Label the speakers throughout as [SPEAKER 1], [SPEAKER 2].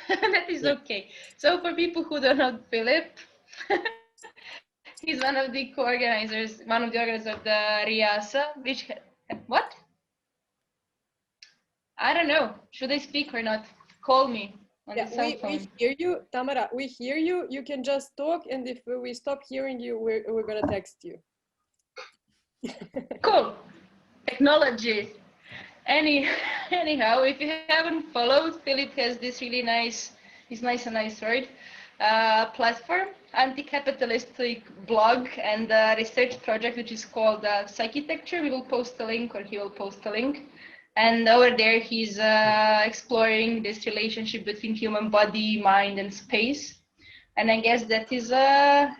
[SPEAKER 1] That is okay. So for people who don't know Philip, he's one of the co-organizers, one of the organizers of the EASA, which, what? I don't know. Should I speak or not? Call me on the cell phone.
[SPEAKER 2] We hear you, Tamara. We hear you. You can just talk, and if we stop hearing you, we're gonna text you.
[SPEAKER 1] Cool. Technology. Anyhow, if you haven't followed, Philip has this really nice, word, platform, anti-capitalistic blog and research project, which is called Psychitecture. We will post a link, or he will post a link. And over there, he's exploring this relationship between human body, mind, and space. And I guess that is a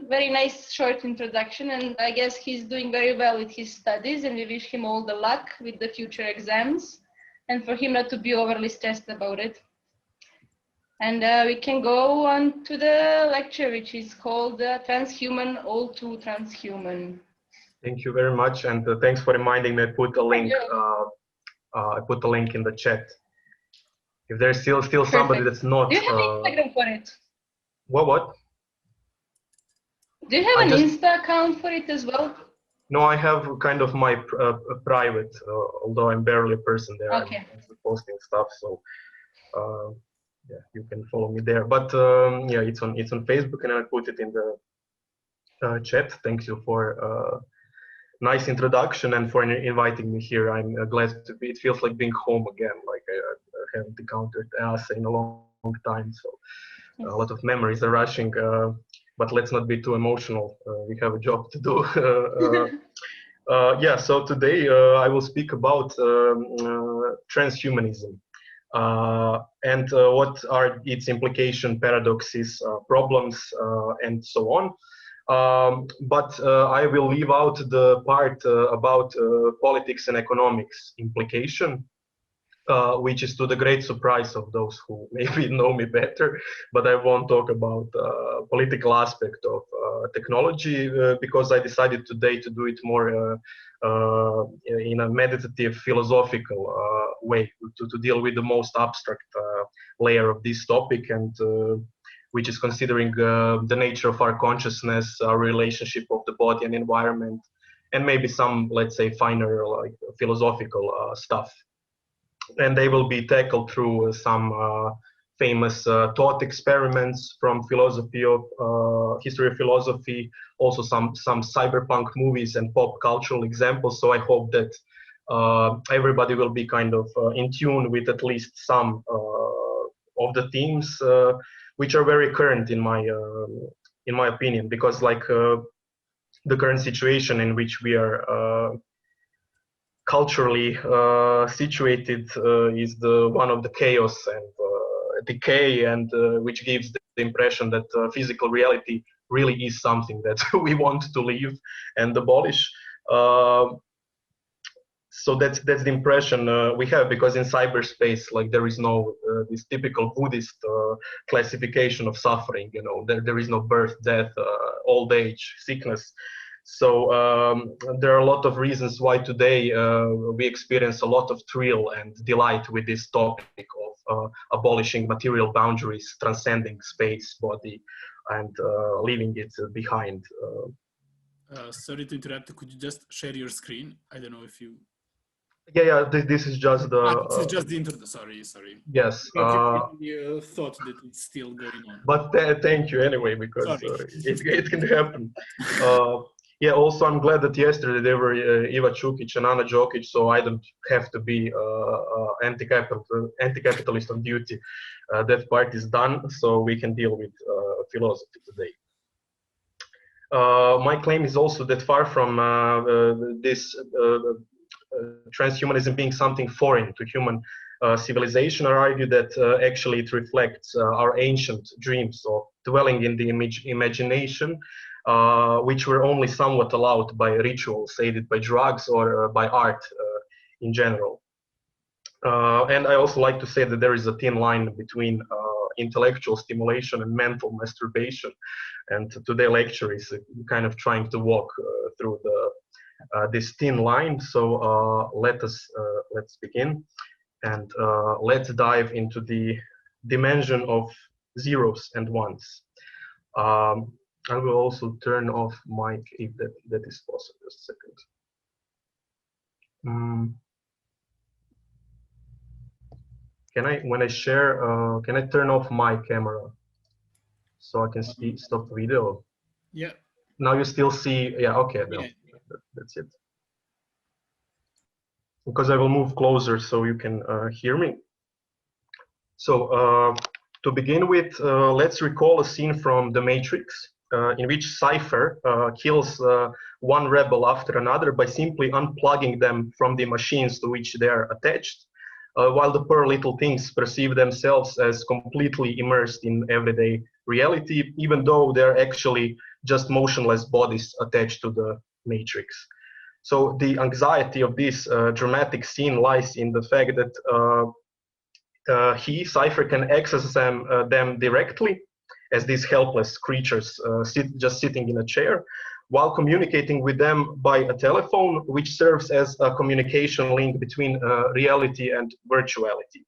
[SPEAKER 1] very nice short introduction. And I guess he's doing very well with his studies, and we wish him all the luck with the future exams, and for him not to be overly stressed about it. And we can go on to the lecture, which is called Transhuman, All Too Transhuman.
[SPEAKER 3] Thank you very much, and thanks for reminding me. I put a link. I put the link in the chat. If there's still somebody that's not.
[SPEAKER 1] Do you have Instagram for it?
[SPEAKER 3] What?
[SPEAKER 1] Do you have an Insta account for it as well?
[SPEAKER 3] No, I have kind of my private, although I'm barely a person there.
[SPEAKER 1] Okay.
[SPEAKER 3] I'm posting stuff, so yeah, you can follow me there. But yeah, it's on Facebook, and I put it in the chat. Thank you for nice introduction and for inviting me here. I'm glad to be. It feels like being home again. Like I haven't encountered EASA in a long time, so. A lot of memories are rushing, but let's not be too emotional. We have a job to do. Yeah, so today I will speak about transhumanism and what are its implications, paradoxes, problems, and so on. But I will leave out the part about politics and economics implication. Which is to the great surprise of those who maybe know me better, but I won't talk about political aspect of technology because I decided today to do it more in a meditative, philosophical way to deal with the most abstract layer of this topic, and which is considering the nature of our consciousness, our relationship of the body and environment, and maybe some, let's say, finer like philosophical stuff. And they will be tackled through some famous thought experiments from philosophy of history of philosophy, also some cyberpunk movies and pop cultural examples. So I hope that everybody will be kind of in tune with at least some of the themes, which are very current in my opinion, because like the current situation in which we are culturally situated is the one of the chaos and decay, and which gives the impression that physical reality really is something that we want to leave and abolish. So that's the impression we have, because in cyberspace, like there is no this typical Buddhist classification of suffering. You know, there is no birth, death, old age, sickness. So there are a lot of reasons why today we experience a lot of thrill and delight with this topic of abolishing material boundaries, transcending space, body, and leaving it behind.
[SPEAKER 4] Sorry to interrupt. Could you just share your screen? I don't know if you.
[SPEAKER 3] Yeah. This is just the.
[SPEAKER 4] This is just the intro. Sorry.
[SPEAKER 3] Yes.
[SPEAKER 4] You thought that it's still going on.
[SPEAKER 3] But thank you anyway, because it can happen. Yeah, also I'm glad that yesterday there were Iva Čukić and Ana Đokić, so I don't have to be anti-capitalist on duty. That part is done, so we can deal with philosophy today. My claim is also that far from this transhumanism being something foreign to human civilization, I argue that actually it reflects our ancient dreams of dwelling in the imagination, which were only somewhat allowed by rituals, aided by drugs or by art in general. And I also like to say that there is a thin line between intellectual stimulation and mental masturbation. And today's lecture is kind of trying to walk through this thin line. So let's begin, and let's dive into the dimension of zeros and ones. I will also turn off mic if that is possible. Just a second. Can I, when I share, can I turn off my camera so I can stop video?
[SPEAKER 4] Yeah.
[SPEAKER 3] Now you still see, yeah, okay, no,
[SPEAKER 4] Yeah.
[SPEAKER 3] that's it. Because I will move closer so you can hear me. So to begin with, let's recall a scene from The Matrix in which Cypher kills one rebel after another by simply unplugging them from the machines to which they are attached, while the poor little things perceive themselves as completely immersed in everyday reality, even though they're actually just motionless bodies attached to the Matrix. So the anxiety of this dramatic scene lies in the fact that Cypher, can access them directly as these helpless creatures just sitting in a chair, while communicating with them by a telephone, which serves as a communication link between reality and virtuality.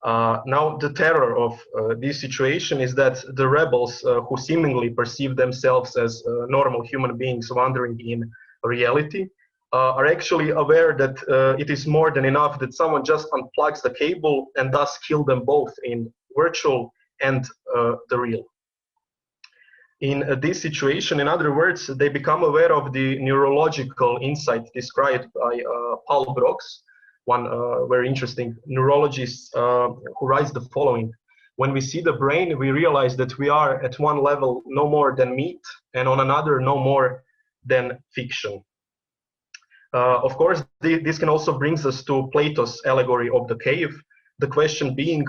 [SPEAKER 3] Now, the terror of this situation is that the rebels who seemingly perceive themselves as normal human beings wandering in reality are actually aware that it is more than enough that someone just unplugs the cable and thus kill them both in virtual and the real. In this situation, in other words, they become aware of the neurological insight described by Paul Broks, one very interesting neurologist, who writes the following: when we see the brain, we realize that we are at one level no more than meat, and on another no more than fiction. Of course, this can also bring us to Plato's allegory of the cave. The question being,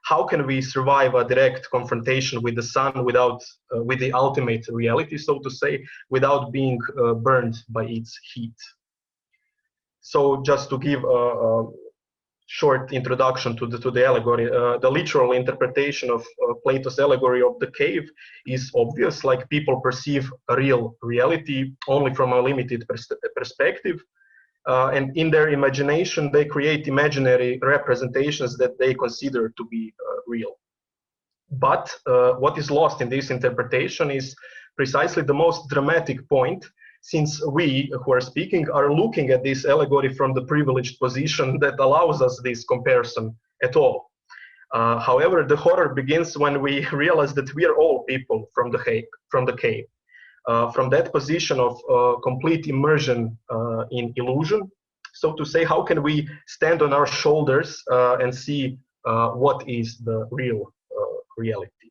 [SPEAKER 3] how can we survive a direct confrontation with the sun without, with the ultimate reality, so to say, without being burned by its heat? So just to give a short introduction to the allegory, the literal interpretation of Plato's allegory of the cave is obvious, like people perceive a real reality only from a limited perspective. And in their imagination, they create imaginary representations that they consider to be real. But what is lost in this interpretation is precisely the most dramatic point, since we who are speaking are looking at this allegory from the privileged position that allows us this comparison at all. However, the horror begins when we realize that we are all people from the cave. From that position of complete immersion in illusion, so to say, how can we stand on our shoulders and see what is the real reality?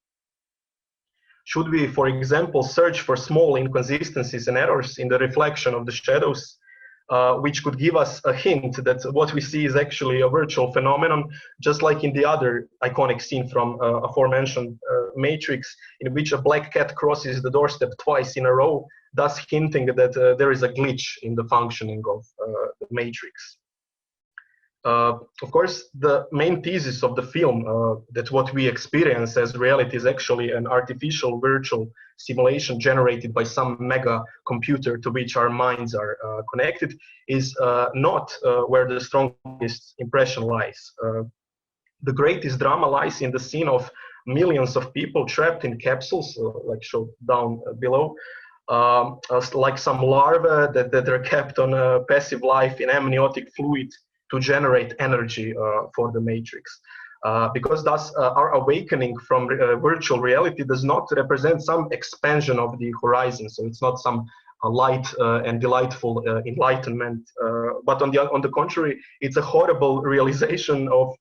[SPEAKER 3] Should we, for example, search for small inconsistencies and errors in the reflection of the shadows, which could give us a hint that what we see is actually a virtual phenomenon, just like in the other iconic scene from aforementioned Matrix, in which a black cat crosses the doorstep twice in a row, thus hinting that there is a glitch in the functioning of the Matrix. Of course, the main thesis of the film, that what we experience as reality is actually an artificial virtual simulation generated by some mega computer to which our minds are connected, is not where the strongest impression lies. The greatest drama lies in the scene of millions of people trapped in capsules, like shown down below, like some larvae that are kept on a passive life in amniotic fluid to generate energy for the Matrix. Because thus our awakening from virtual reality does not represent some expansion of the horizon. So it's not some light and delightful enlightenment, but on the contrary, it's a horrible realization of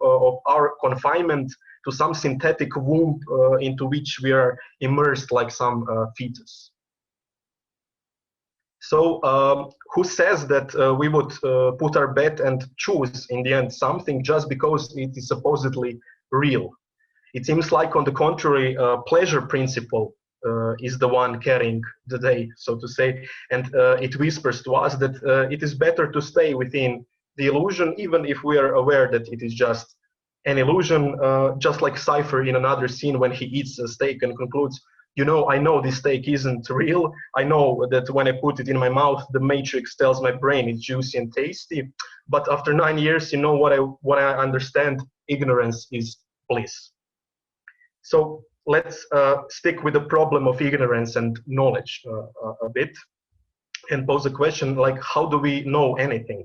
[SPEAKER 3] our confinement to some synthetic womb into which we are immersed like some fetus. So who says that we would put our bet and choose in the end something just because it is supposedly real? It seems like, on the contrary, pleasure principle is the one carrying the day, so to say, and it whispers to us that it is better to stay within the illusion, even if we are aware that it is just an illusion, just like Cypher in another scene when he eats a steak and concludes, you know, I know this steak isn't real. I know that when I put it in my mouth, the Matrix tells my brain it's juicy and tasty. But after 9 years, you know what I understand? Ignorance is bliss. So let's stick with the problem of ignorance and knowledge a bit, and pose a question like, how do we know anything?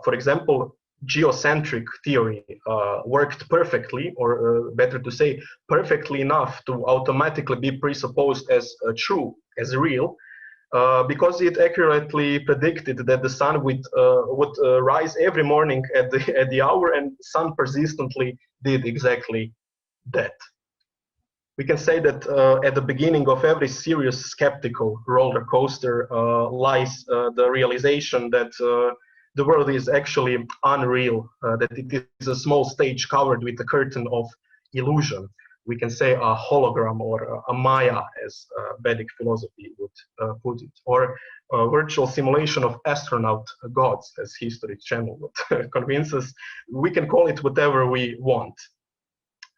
[SPEAKER 3] For example, geocentric theory worked perfectly, or better to say, perfectly enough to automatically be presupposed as true, as real, because it accurately predicted that the sun would rise every morning at the hour, and sun persistently did exactly that. We can say that at the beginning of every serious skeptical roller coaster lies the realization that the world is actually unreal, that it is a small stage covered with a curtain of illusion. We can say a hologram, or a Maya, as Vedic philosophy would put it, or a virtual simulation of astronaut gods, as History Channel would convince us. We can call it whatever we want.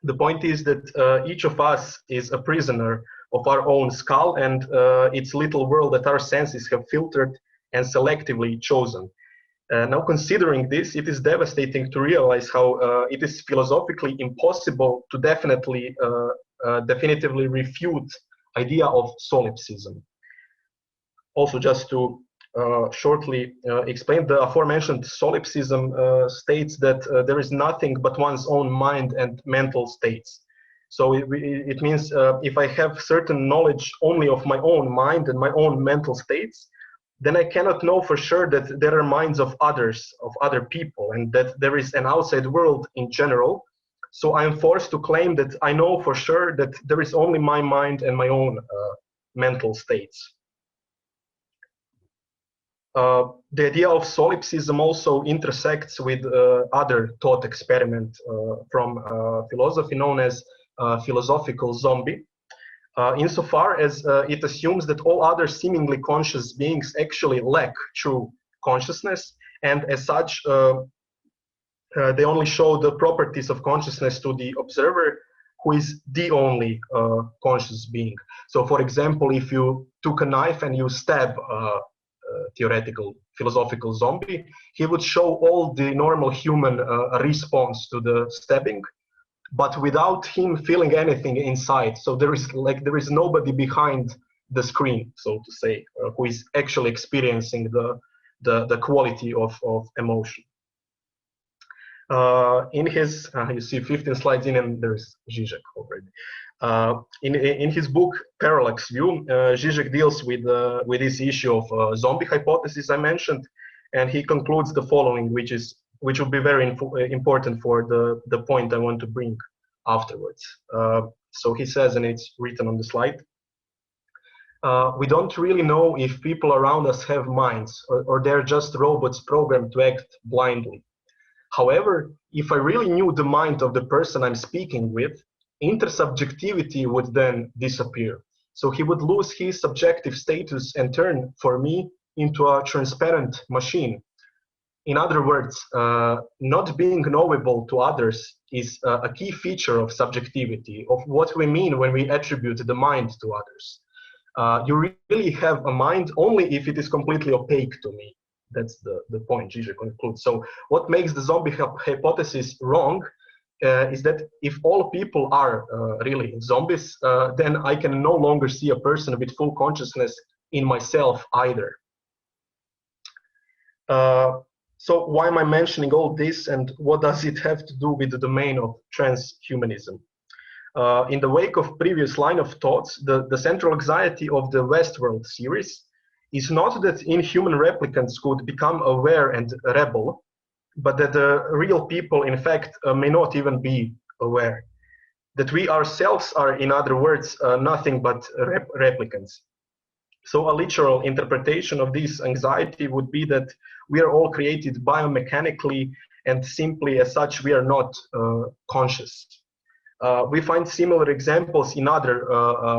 [SPEAKER 3] The point is that each of us is a prisoner of our own skull and its little world that our senses have filtered and selectively chosen. Now, considering this, it is devastating to realize how it is philosophically impossible to definitively refute idea of solipsism. Also, just to shortly explain, the aforementioned solipsism states that there is nothing but one's own mind and mental states. So it means if I have certain knowledge only of my own mind and my own mental states, then I cannot know for sure that there are minds of others, of other people, and that there is an outside world in general. So I am forced to claim that I know for sure that there is only my mind and my own mental states. The idea of solipsism also intersects with other thought experiment from philosophy known as philosophical zombie, insofar as it assumes that all other seemingly conscious beings actually lack true consciousness, and as such they only show the properties of consciousness to the observer, who is the only conscious being. So for example, if you took a knife and you stab theoretical philosophical zombie, he would show all the normal human response to the stabbing, but without him feeling anything inside. So there is nobody behind the screen, so to say, who is actually experiencing the quality of emotion. In his, you see 15 slides in, and there's Zizek already. In his book Parallax View, Zizek deals with this issue of zombie hypothesis I mentioned, and he concludes the following, which will be very important for the point I want to bring afterwards. So he says, and it's written on the slide, we don't really know if people around us have minds, or they're just robots programmed to act blindly. However, if I really knew the mind of the person I'm speaking with, intersubjectivity would then disappear. So he would lose his subjective status and turn, for me, into a transparent machine. In other words, not being knowable to others is a key feature of subjectivity, of what we mean when we attribute the mind to others. You really have a mind only if it is completely opaque to me. That's the point Zizek concludes. So what makes the zombie hypothesis wrong is that if all people are really zombies, then I can no longer see a person with full consciousness in myself either. So why am I mentioning all this, and what does it have to do with the domain of transhumanism? In the wake of previous line of thoughts, the central anxiety of the Westworld series is not that inhuman replicants could become aware and rebel, but that the real people, in fact, may not even be aware. That we ourselves are, in other words, nothing but replicants. So a literal interpretation of this anxiety would be that we are all created biomechanically, and simply as such, we are not conscious. We find similar examples in other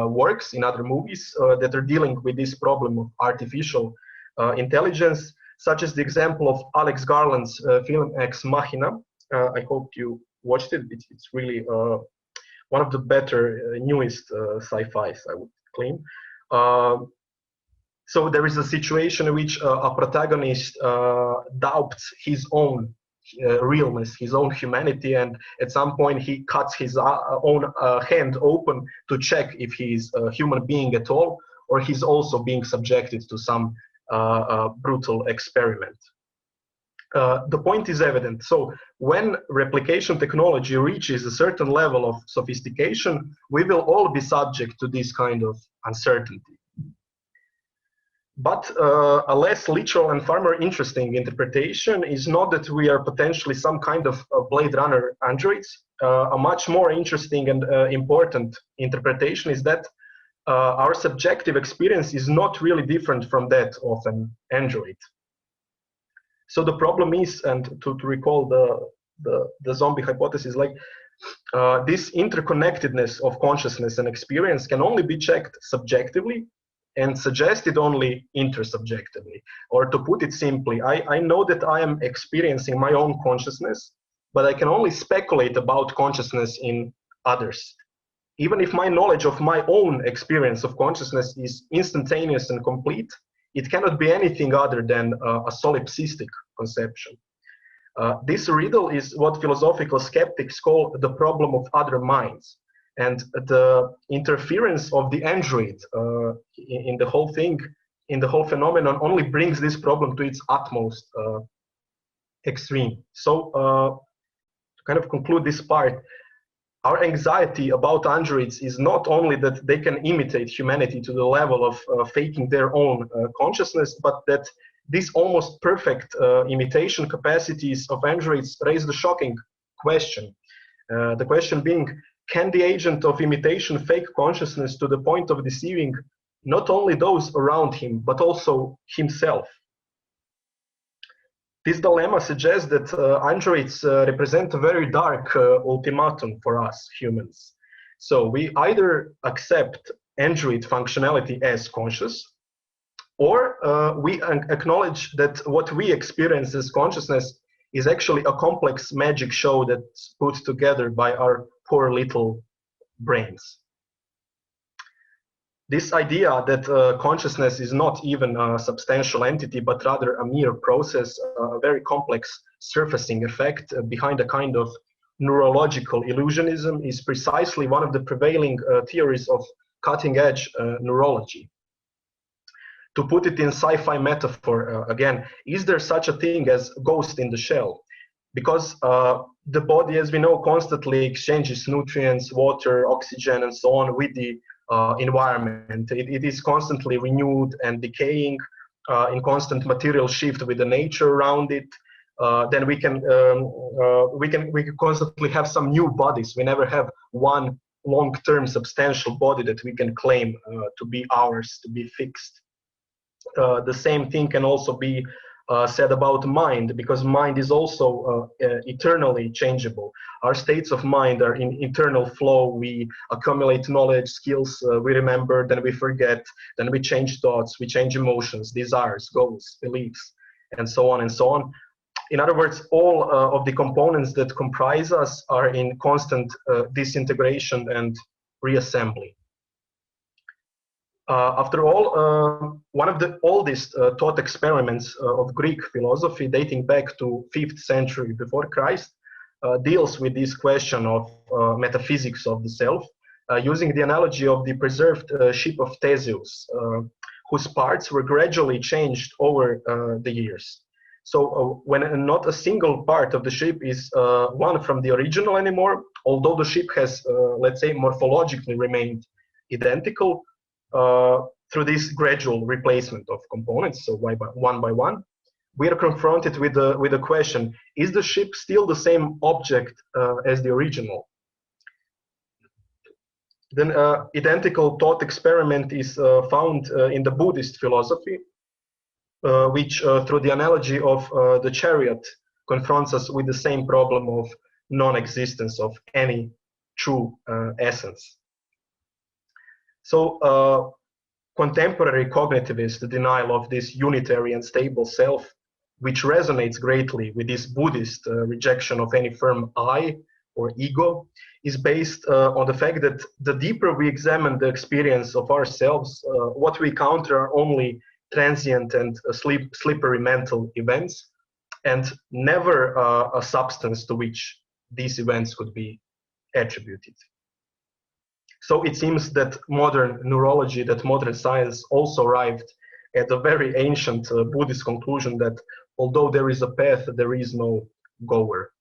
[SPEAKER 3] works, in other movies that are dealing with this problem of artificial intelligence, such as the example of Alex Garland's film Ex Machina. I hope you watched it. It's really one of the better, newest sci-fis, I would claim. So there is a situation in which a protagonist doubts his own realness, his own humanity, and at some point he cuts his own hand open to check if he's a human being at all, or he's also being subjected to some brutal experiment. The point is evident. So when replication technology reaches a certain level of sophistication, we will all be subject to this kind of uncertainty. But a less literal and far more interesting interpretation is not that we are potentially some kind of Blade Runner androids. A much more interesting and important interpretation is that our subjective experience is not really different from that of an android. So the problem is, and to recall the zombie hypothesis, like this interconnectedness of consciousness and experience can only be checked subjectively and suggested only intersubjectively. Or to put it simply, I know that I am experiencing my own consciousness, but I can only speculate about consciousness in others. Even if my knowledge of my own experience of consciousness is instantaneous and complete, it cannot be anything other than a solipsistic conception. This riddle is what philosophical skeptics call the problem of other minds. And the interference of the android in the whole thing, in the whole phenomenon, only brings this problem to its utmost extreme. So to kind of conclude this part, our anxiety about androids is not only that they can imitate humanity to the level of faking their own consciousness, but that these almost perfect imitation capacities of androids raise the shocking question. The question being, can the agent of imitation fake consciousness to the point of deceiving not only those around him, but also himself? This dilemma suggests that androids represent a very dark ultimatum for us humans. So we either accept android functionality as conscious, or we acknowledge that what we experience as consciousness is actually a complex magic show that's put together by our poor little brains. This idea that consciousness is not even a substantial entity, but rather a mere process, a very complex surfacing effect behind a kind of neurological illusionism, is precisely one of the prevailing theories of cutting-edge neurology. To put it in sci-fi metaphor, again, is there such a thing as ghost in the shell? Because the body, as we know, constantly exchanges nutrients, water, oxygen, and so on with the environment. It is constantly renewed and decaying in constant material shift with the nature around it. Then we can constantly have some new bodies. We never have one long-term substantial body that we can claim to be ours, to be fixed. The same thing can also be said about mind, because mind is also eternally changeable. Our states of mind are in eternal flow. We accumulate knowledge, skills, we remember, then we forget, then we change thoughts, we change emotions, desires, goals, beliefs, and so on and so on. In other words, all of the components that comprise us are in constant disintegration and reassembly. After all, one of the oldest thought experiments of Greek philosophy, dating back to 5th century before Christ, deals with this question of metaphysics of the self, using the analogy of the preserved ship of Theseus, whose parts were gradually changed over the years. So when not a single part of the ship is one from the original anymore, although the ship has, let's say, morphologically remained identical, through this gradual replacement of components, so one by one, we are confronted with the question: is the ship still the same object as the original? Then identical thought experiment is found in the Buddhist philosophy, which through the analogy of the chariot confronts us with the same problem of non-existence of any true essence. So contemporary cognitivist denial of this unitary and stable self, which resonates greatly with this Buddhist rejection of any firm I or ego, is based on the fact that the deeper we examine the experience of ourselves, what we encounter are only transient and slippery mental events, and never a substance to which these events could be attributed. So it seems that modern neurology, that modern science also arrived at a very ancient Buddhist conclusion that although there is a path, there is no goer.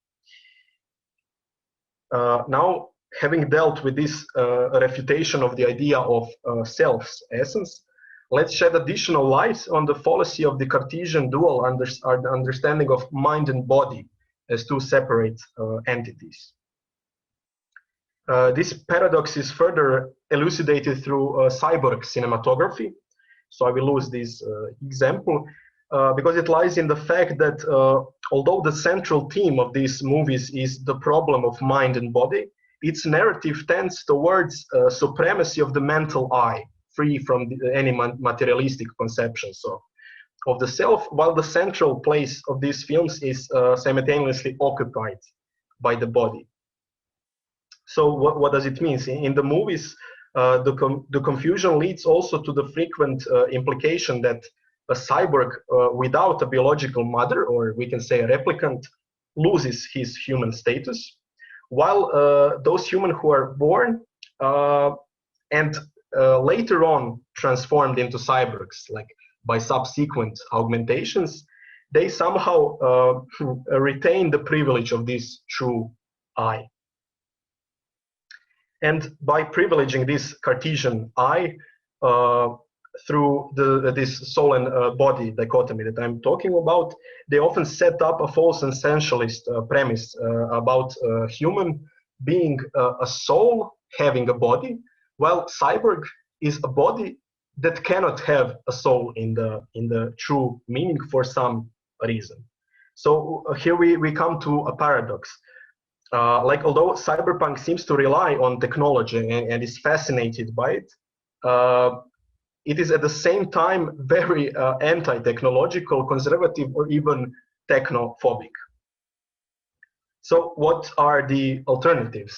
[SPEAKER 3] Now, having dealt with this refutation of the idea of self's essence, let's shed additional light on the fallacy of the Cartesian dual understanding of mind and body as two separate entities. This paradox is further elucidated through cyborg cinematography. So I will use this example because it lies in the fact that although the central theme of these movies is the problem of mind and body, its narrative tends towards supremacy of the mental eye, free from any materialistic conceptions of the self, while the central place of these films is simultaneously occupied by the body. So what does it mean? In the movies, the confusion leads also to the frequent implication that a cyborg without a biological mother, or we can say a replicant, loses his human status, while those humans who are born and later on transformed into cyborgs, like by subsequent augmentations, they somehow retain the privilege of this true I. And by privileging this Cartesian I through this soul and body dichotomy that I'm talking about, they often set up a false essentialist premise about human being a soul having a body, while cyborg is a body that cannot have a soul in the true meaning for some reason. So here we come to a paradox. Like although cyberpunk seems to rely on technology and is fascinated by it, it is at the same time very anti-technological, conservative, or even technophobic. So what are the alternatives?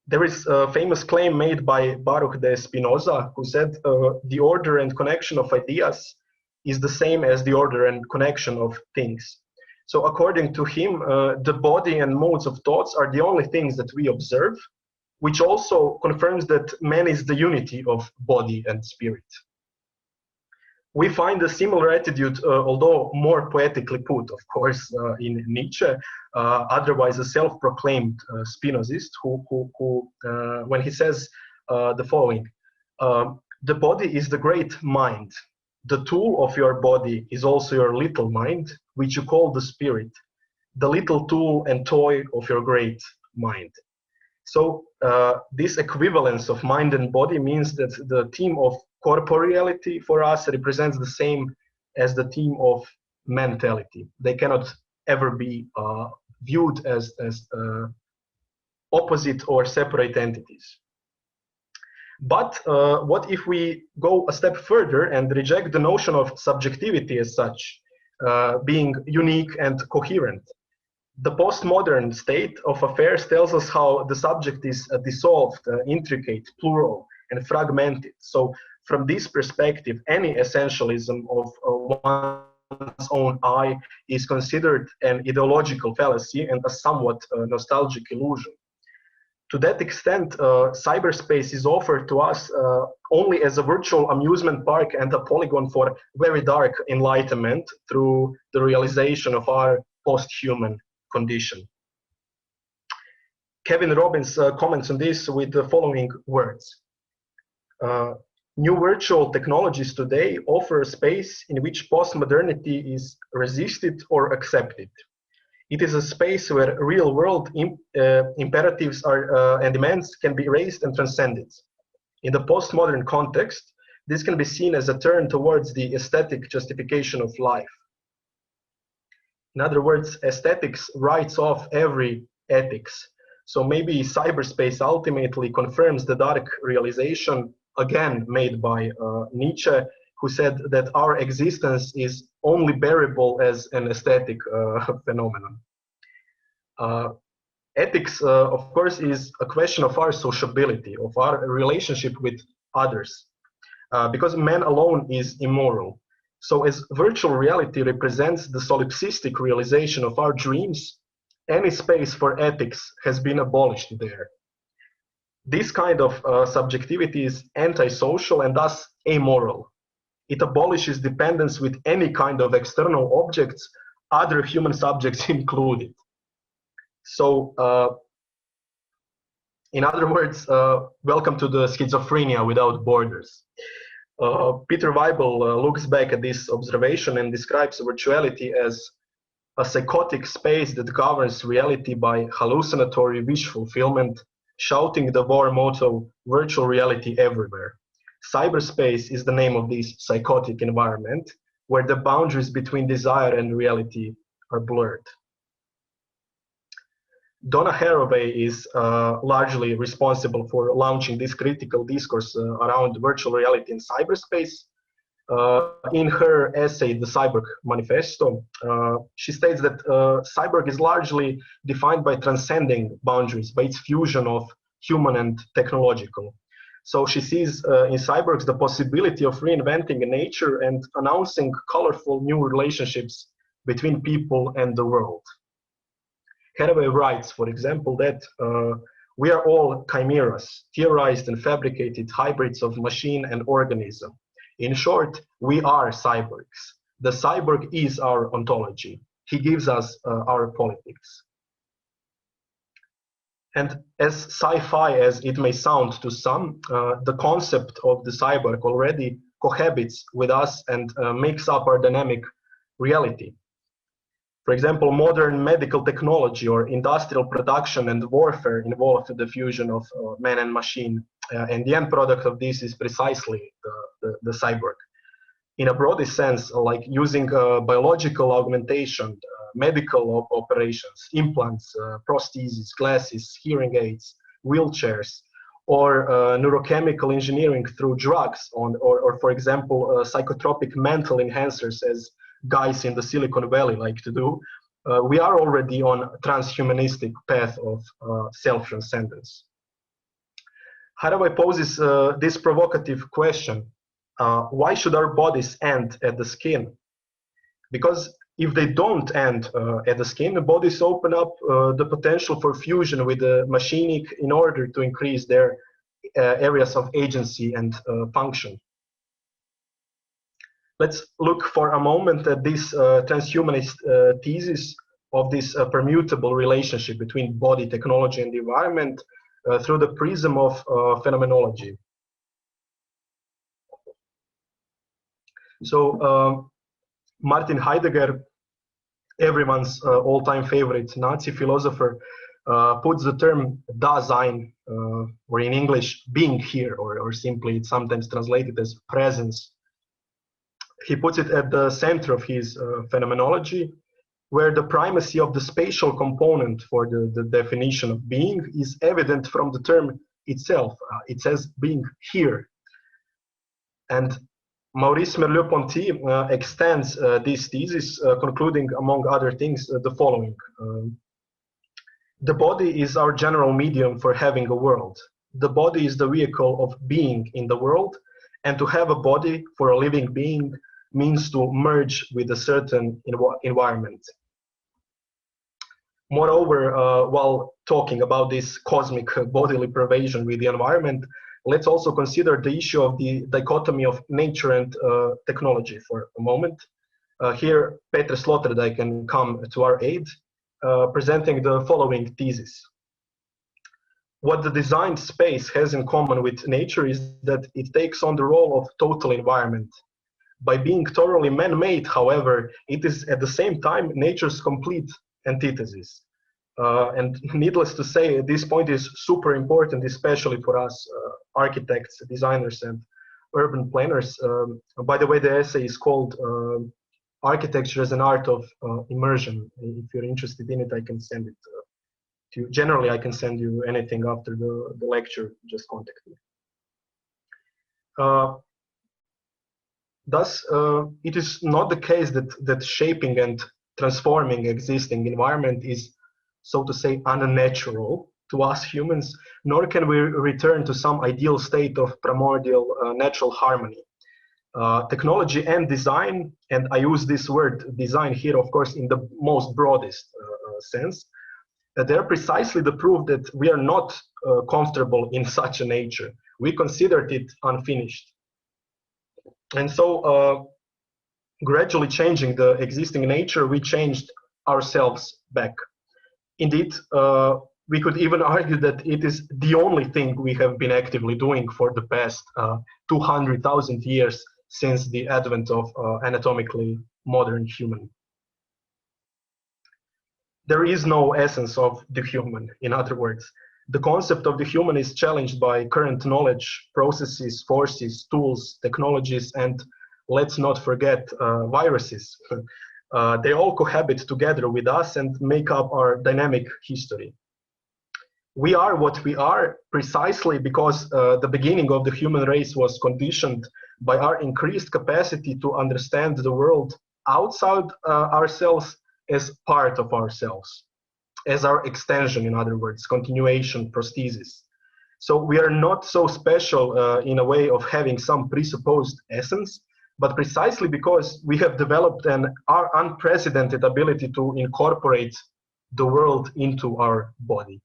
[SPEAKER 3] There is a famous claim made by Baruch de Spinoza, who said the order and connection of ideas is the same as the order and connection of things. So according to him, the body and modes of thoughts are the only things that we observe, which also confirms that man is the unity of body and spirit. We find a similar attitude, although more poetically put, of course, in Nietzsche, otherwise a self-proclaimed Spinozist, who when he says the following, the body is the great mind. The tool of your body is also your little mind, which you call the spirit, the little tool and toy of your great mind. So this equivalence of mind and body means that the theme of corporeality for us represents the same as the theme of mentality. They cannot ever be viewed as opposite or separate entities. But what if we go a step further and reject the notion of subjectivity as such, being unique and coherent? The postmodern state of affairs tells us how the subject is dissolved, intricate, plural, and fragmented. So from this perspective, any essentialism of one's own I is considered an ideological fallacy and a somewhat nostalgic illusion. To that extent, cyberspace is offered to us only as a virtual amusement park and a polygon for very dark enlightenment through the realization of our post-human condition. Kevin Robbins comments on this with the following words. New virtual technologies today offer a space in which postmodernity is resisted or accepted. It is a space where real-world imperatives and demands can be raised and transcended. In the postmodern context, this can be seen as a turn towards the aesthetic justification of life. In other words, aesthetics writes off every ethics. So maybe cyberspace ultimately confirms the dark realization, again made by Nietzsche, who said that our existence is only bearable as an aesthetic phenomenon. Ethics, of course, is a question of our sociability, of our relationship with others, because man alone is immoral. So as virtual reality represents the solipsistic realization of our dreams, any space for ethics has been abolished there. This kind of subjectivity is antisocial and thus amoral. It abolishes dependence with any kind of external objects, other human subjects included. So, in other words, welcome to the schizophrenia without borders. Peter Weibel looks back at this observation and describes virtuality as a psychotic space that governs reality by hallucinatory wish fulfillment, shouting the war motto, virtual reality everywhere. Cyberspace is the name of this psychotic environment, where the boundaries between desire and reality are blurred. Donna Haraway is largely responsible for launching this critical discourse around virtual reality in cyberspace. In her essay, The Cyborg Manifesto, she states that cyborg is largely defined by transcending boundaries, by its fusion of human and technological. So she sees in cyborgs the possibility of reinventing nature and announcing colorful new relationships between people and the world. Haraway writes, for example, that we are all chimeras, theorized and fabricated hybrids of machine and organism. In short, we are cyborgs. The cyborg is our ontology. He gives us our politics. And as sci-fi as it may sound to some, the concept of the cyborg already cohabits with us and makes up our dynamic reality. For example, modern medical technology or industrial production and warfare involve the fusion of man and machine. And the end product of this is precisely the cyborg. In a broader sense, like using biological augmentation, medical operations, implants, prostheses, glasses, hearing aids, wheelchairs, or neurochemical engineering through drugs, or for example, psychotropic mental enhancers, as guys in the Silicon Valley like to do, we are already on a transhumanistic path of self-transcendence. Haraway poses this provocative question, why should our bodies end at the skin? Because if they don't end at the skin, the bodies open up the potential for fusion with the machinic in order to increase their areas of agency and function. Let's look for a moment at this transhumanist thesis of this permutable relationship between body, technology, and the environment through the prism of phenomenology. So Martin Heidegger, everyone's all-time favorite Nazi philosopher, puts the term Dasein, or in English, being here, or simply it's sometimes translated as presence. He puts it at the center of his phenomenology, where the primacy of the spatial component for the definition of being is evident from the term itself. It says being here. And Maurice Merleau-Ponty extends this thesis, concluding, among other things, the following. The body is our general medium for having a world. The body is the vehicle of being in the world, and to have a body for a living being means to merge with a certain environment. Moreover, while talking about this cosmic bodily pervasion with the environment, let's also consider the issue of the dichotomy of nature and technology for a moment. Here, Peter Sloterdijk can come to our aid, presenting the following thesis. What the designed space has in common with nature is that it takes on the role of total environment. By being thoroughly man-made, however, it is at the same time nature's complete antithesis. And needless to say, this point is super important, especially for us architects, designers, and urban planners. By the way, the essay is called Architecture as an Art of Immersion. If you're interested in it, I can send it to you. Generally, I can send you anything after the lecture, just contact me. Thus, it is not the case that shaping and transforming existing environment is, so to say, unnatural to us humans, nor can we return to some ideal state of primordial natural harmony. technology and design, and I use this word design here, of course, in the most broadest sense, they're precisely the proof that we are not comfortable in such a nature. We considered it unfinished. And so gradually changing the existing nature, we changed ourselves back. Indeed, we could even argue that it is the only thing we have been actively doing for the past 200,000 years since the advent of anatomically modern human. There is no essence of the human, in other words. The concept of the human is challenged by current knowledge, processes, forces, tools, technologies, and let's not forget viruses. They all cohabit together with us and make up our dynamic history. We are what we are precisely because the beginning of the human race was conditioned by our increased capacity to understand the world outside ourselves as part of ourselves, as our extension, in other words, continuation, prosthesis. So we are not so special in a way of having some presupposed essence, but precisely because we have developed our unprecedented ability to incorporate the world into our body.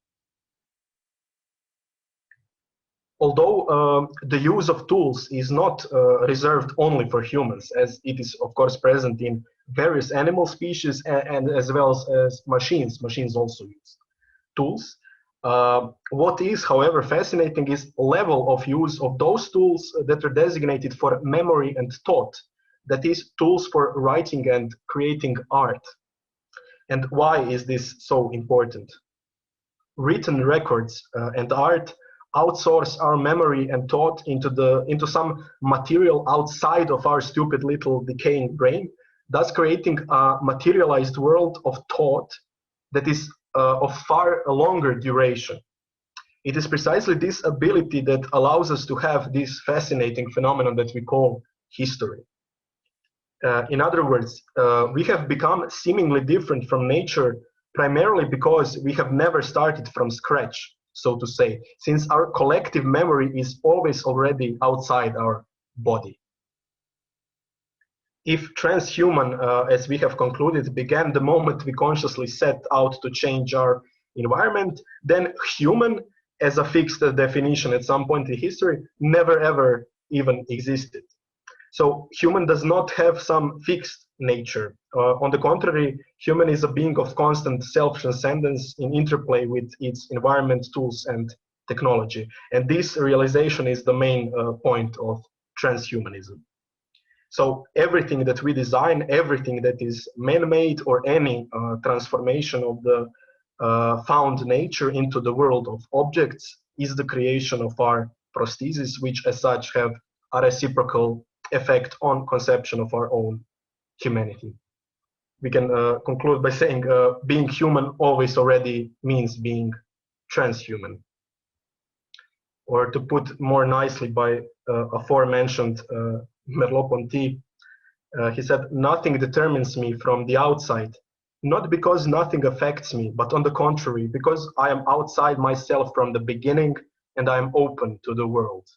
[SPEAKER 3] Although the use of tools is not reserved only for humans, as it is of course present in various animal species and as well as machines. Machines also use tools. What is, however, fascinating is level of use of those tools that are designated for memory and thought, that is, tools for writing and creating art. And why is this so important? Written records and art outsource our memory and thought into some material outside of our stupid little decaying brain, thus creating a materialized world of thought that is of far longer duration. It is precisely this ability that allows us to have this fascinating phenomenon that we call history. In other words, we have become seemingly different from nature primarily because we have never started from scratch, so to say, since our collective memory is always already outside our body. If transhuman, as we have concluded, began the moment we consciously set out to change our environment, then human, as a fixed definition at some point in history, never ever even existed. So human does not have some fixed nature. On the contrary, human is a being of constant self-transcendence in interplay with its environment, tools, and technology. And this realization is the main point of transhumanism. So everything that we design, everything that is man-made or any transformation of the found nature into the world of objects is the creation of our prostheses, which as such have a reciprocal effect on conception of our own humanity. We can conclude by saying being human always already means being transhuman. Or to put more nicely by aforementioned Merleau-Ponty, he said, "Nothing determines me from the outside, not because nothing affects me, but on the contrary, because I am outside myself from the beginning and I am open to the world."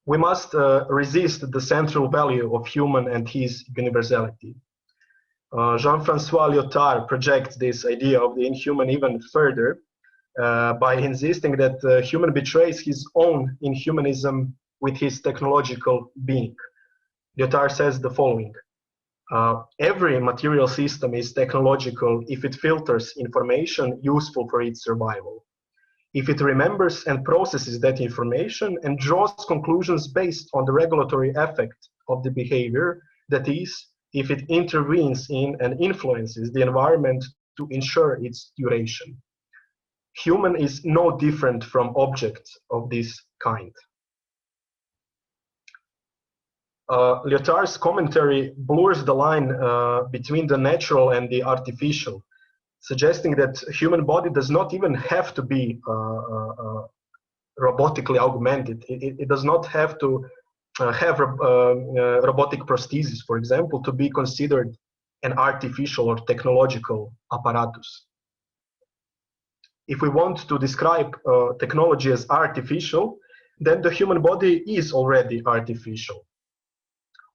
[SPEAKER 3] We must resist the central value of human and his universality. Jean-Francois Lyotard projects this idea of the inhuman even further by insisting that human betrays his own inhumanism with his technological being. Lyotard says the following: every material system is technological if it filters information useful for its survival, if it remembers and processes that information and draws conclusions based on the regulatory effect of the behavior, that is, if it intervenes in and influences the environment to ensure its duration. Human is no different from objects of this kind. Lyotard's commentary blurs the line between the natural and the artificial, suggesting that human body does not even have to be robotically augmented. It does not have to have robotic prosthesis, for example, to be considered an artificial or technological apparatus. If we want to describe technology as artificial, then the human body is already artificial.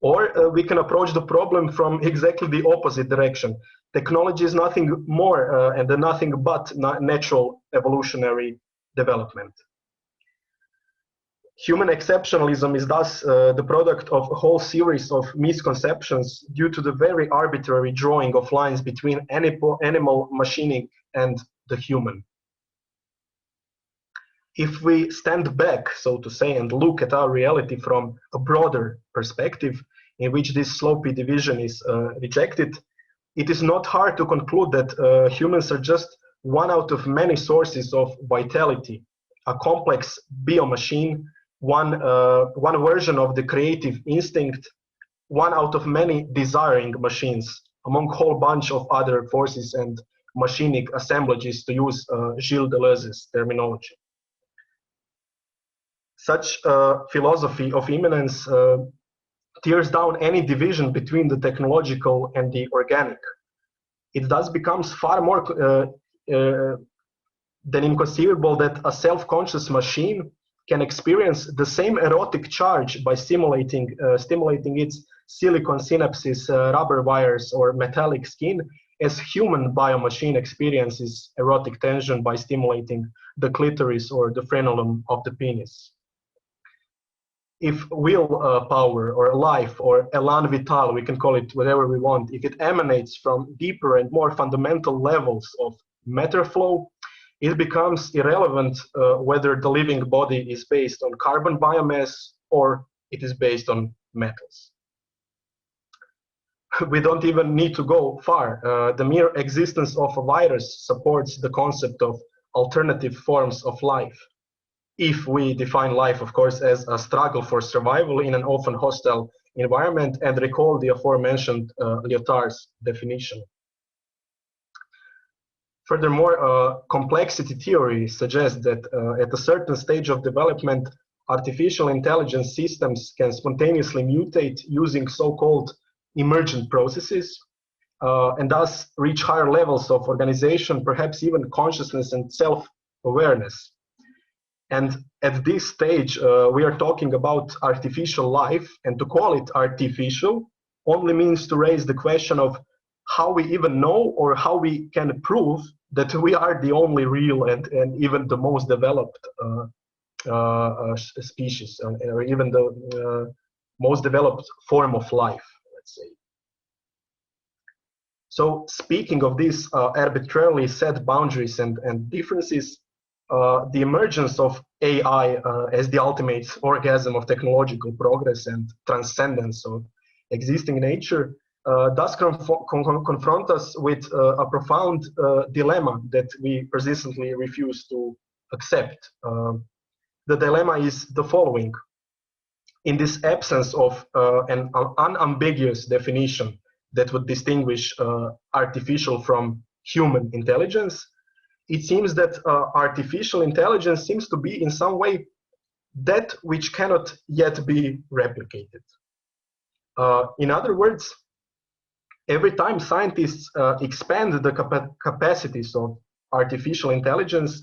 [SPEAKER 3] Or we can approach the problem from exactly the opposite direction. Technology is nothing more and nothing but natural evolutionary development. Human exceptionalism is thus the product of a whole series of misconceptions due to the very arbitrary drawing of lines between animal machining and the human. If we stand back, so to say, and look at our reality from a broader perspective, in which this sloppy division is rejected, it is not hard to conclude that humans are just one out of many sources of vitality, a complex biomachine, one version of the creative instinct, one out of many desiring machines, among a whole bunch of other forces and machinic assemblages, to use Gilles Deleuze's terminology. Such a philosophy of immanence tears down any division between the technological and the organic. It thus becomes far more than inconceivable that a self-conscious machine can experience the same erotic charge by stimulating its silicon synapses, rubber wires, or metallic skin, as human biomachine experiences erotic tension by stimulating the clitoris or the frenulum of the penis. If will power or life or elan vital, we can call it whatever we want, if it emanates from deeper and more fundamental levels of matter flow, it becomes irrelevant whether the living body is based on carbon biomass or it is based on metals. We don't even need to go far. The mere existence of a virus supports the concept of alternative forms of life, if we define life, of course, as a struggle for survival in an often hostile environment and recall the aforementioned Lyotard's definition. Furthermore, complexity theory suggests that at a certain stage of development, artificial intelligence systems can spontaneously mutate using so-called emergent processes and thus reach higher levels of organization, perhaps even consciousness and self-awareness. And at this stage, we are talking about artificial life, and to call it artificial only means to raise the question of how we even know or how we can prove that we are the only real and even the most developed species, or even the most developed form of life, let's say. So speaking of these arbitrarily set boundaries and differences, the emergence of AI as the ultimate orgasm of technological progress and transcendence of existing nature does confront us with a profound dilemma that we persistently refuse to accept. The dilemma is the following. In this absence of an unambiguous definition that would distinguish artificial from human intelligence, it seems that artificial intelligence seems to be in some way that which cannot yet be replicated. In other words, every time scientists expand the capacities of artificial intelligence,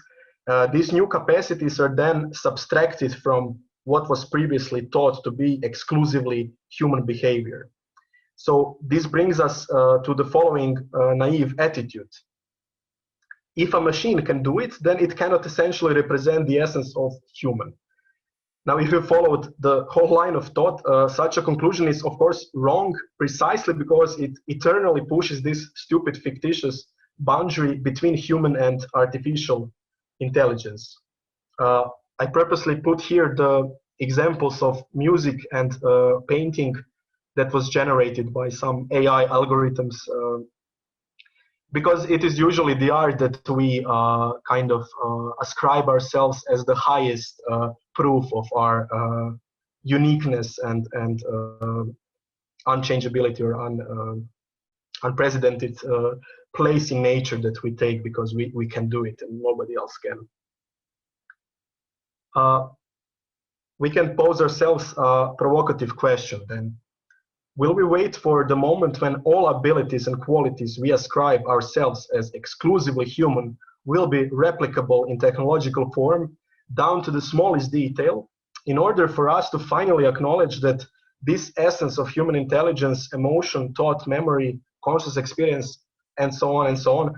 [SPEAKER 3] these new capacities are then subtracted from what was previously thought to be exclusively human behavior. So this brings us to the following naive attitude. If a machine can do it, then it cannot essentially represent the essence of human. Now, if you followed the whole line of thought, such a conclusion is, of course, wrong precisely because it eternally pushes this stupid, fictitious boundary between human and artificial intelligence. I purposely put here the examples of music and painting that was generated by some AI algorithms, because it is usually the art that we kind of ascribe ourselves as the highest proof of our uniqueness and unchangeability or unprecedented place in nature that we take because we can do it and nobody else can. We can pose ourselves a provocative question then. Will we wait for the moment when all abilities and qualities we ascribe ourselves as exclusively human will be replicable in technological form down to the smallest detail, in order for us to finally acknowledge that this essence of human intelligence, emotion, thought, memory, conscious experience, and so on,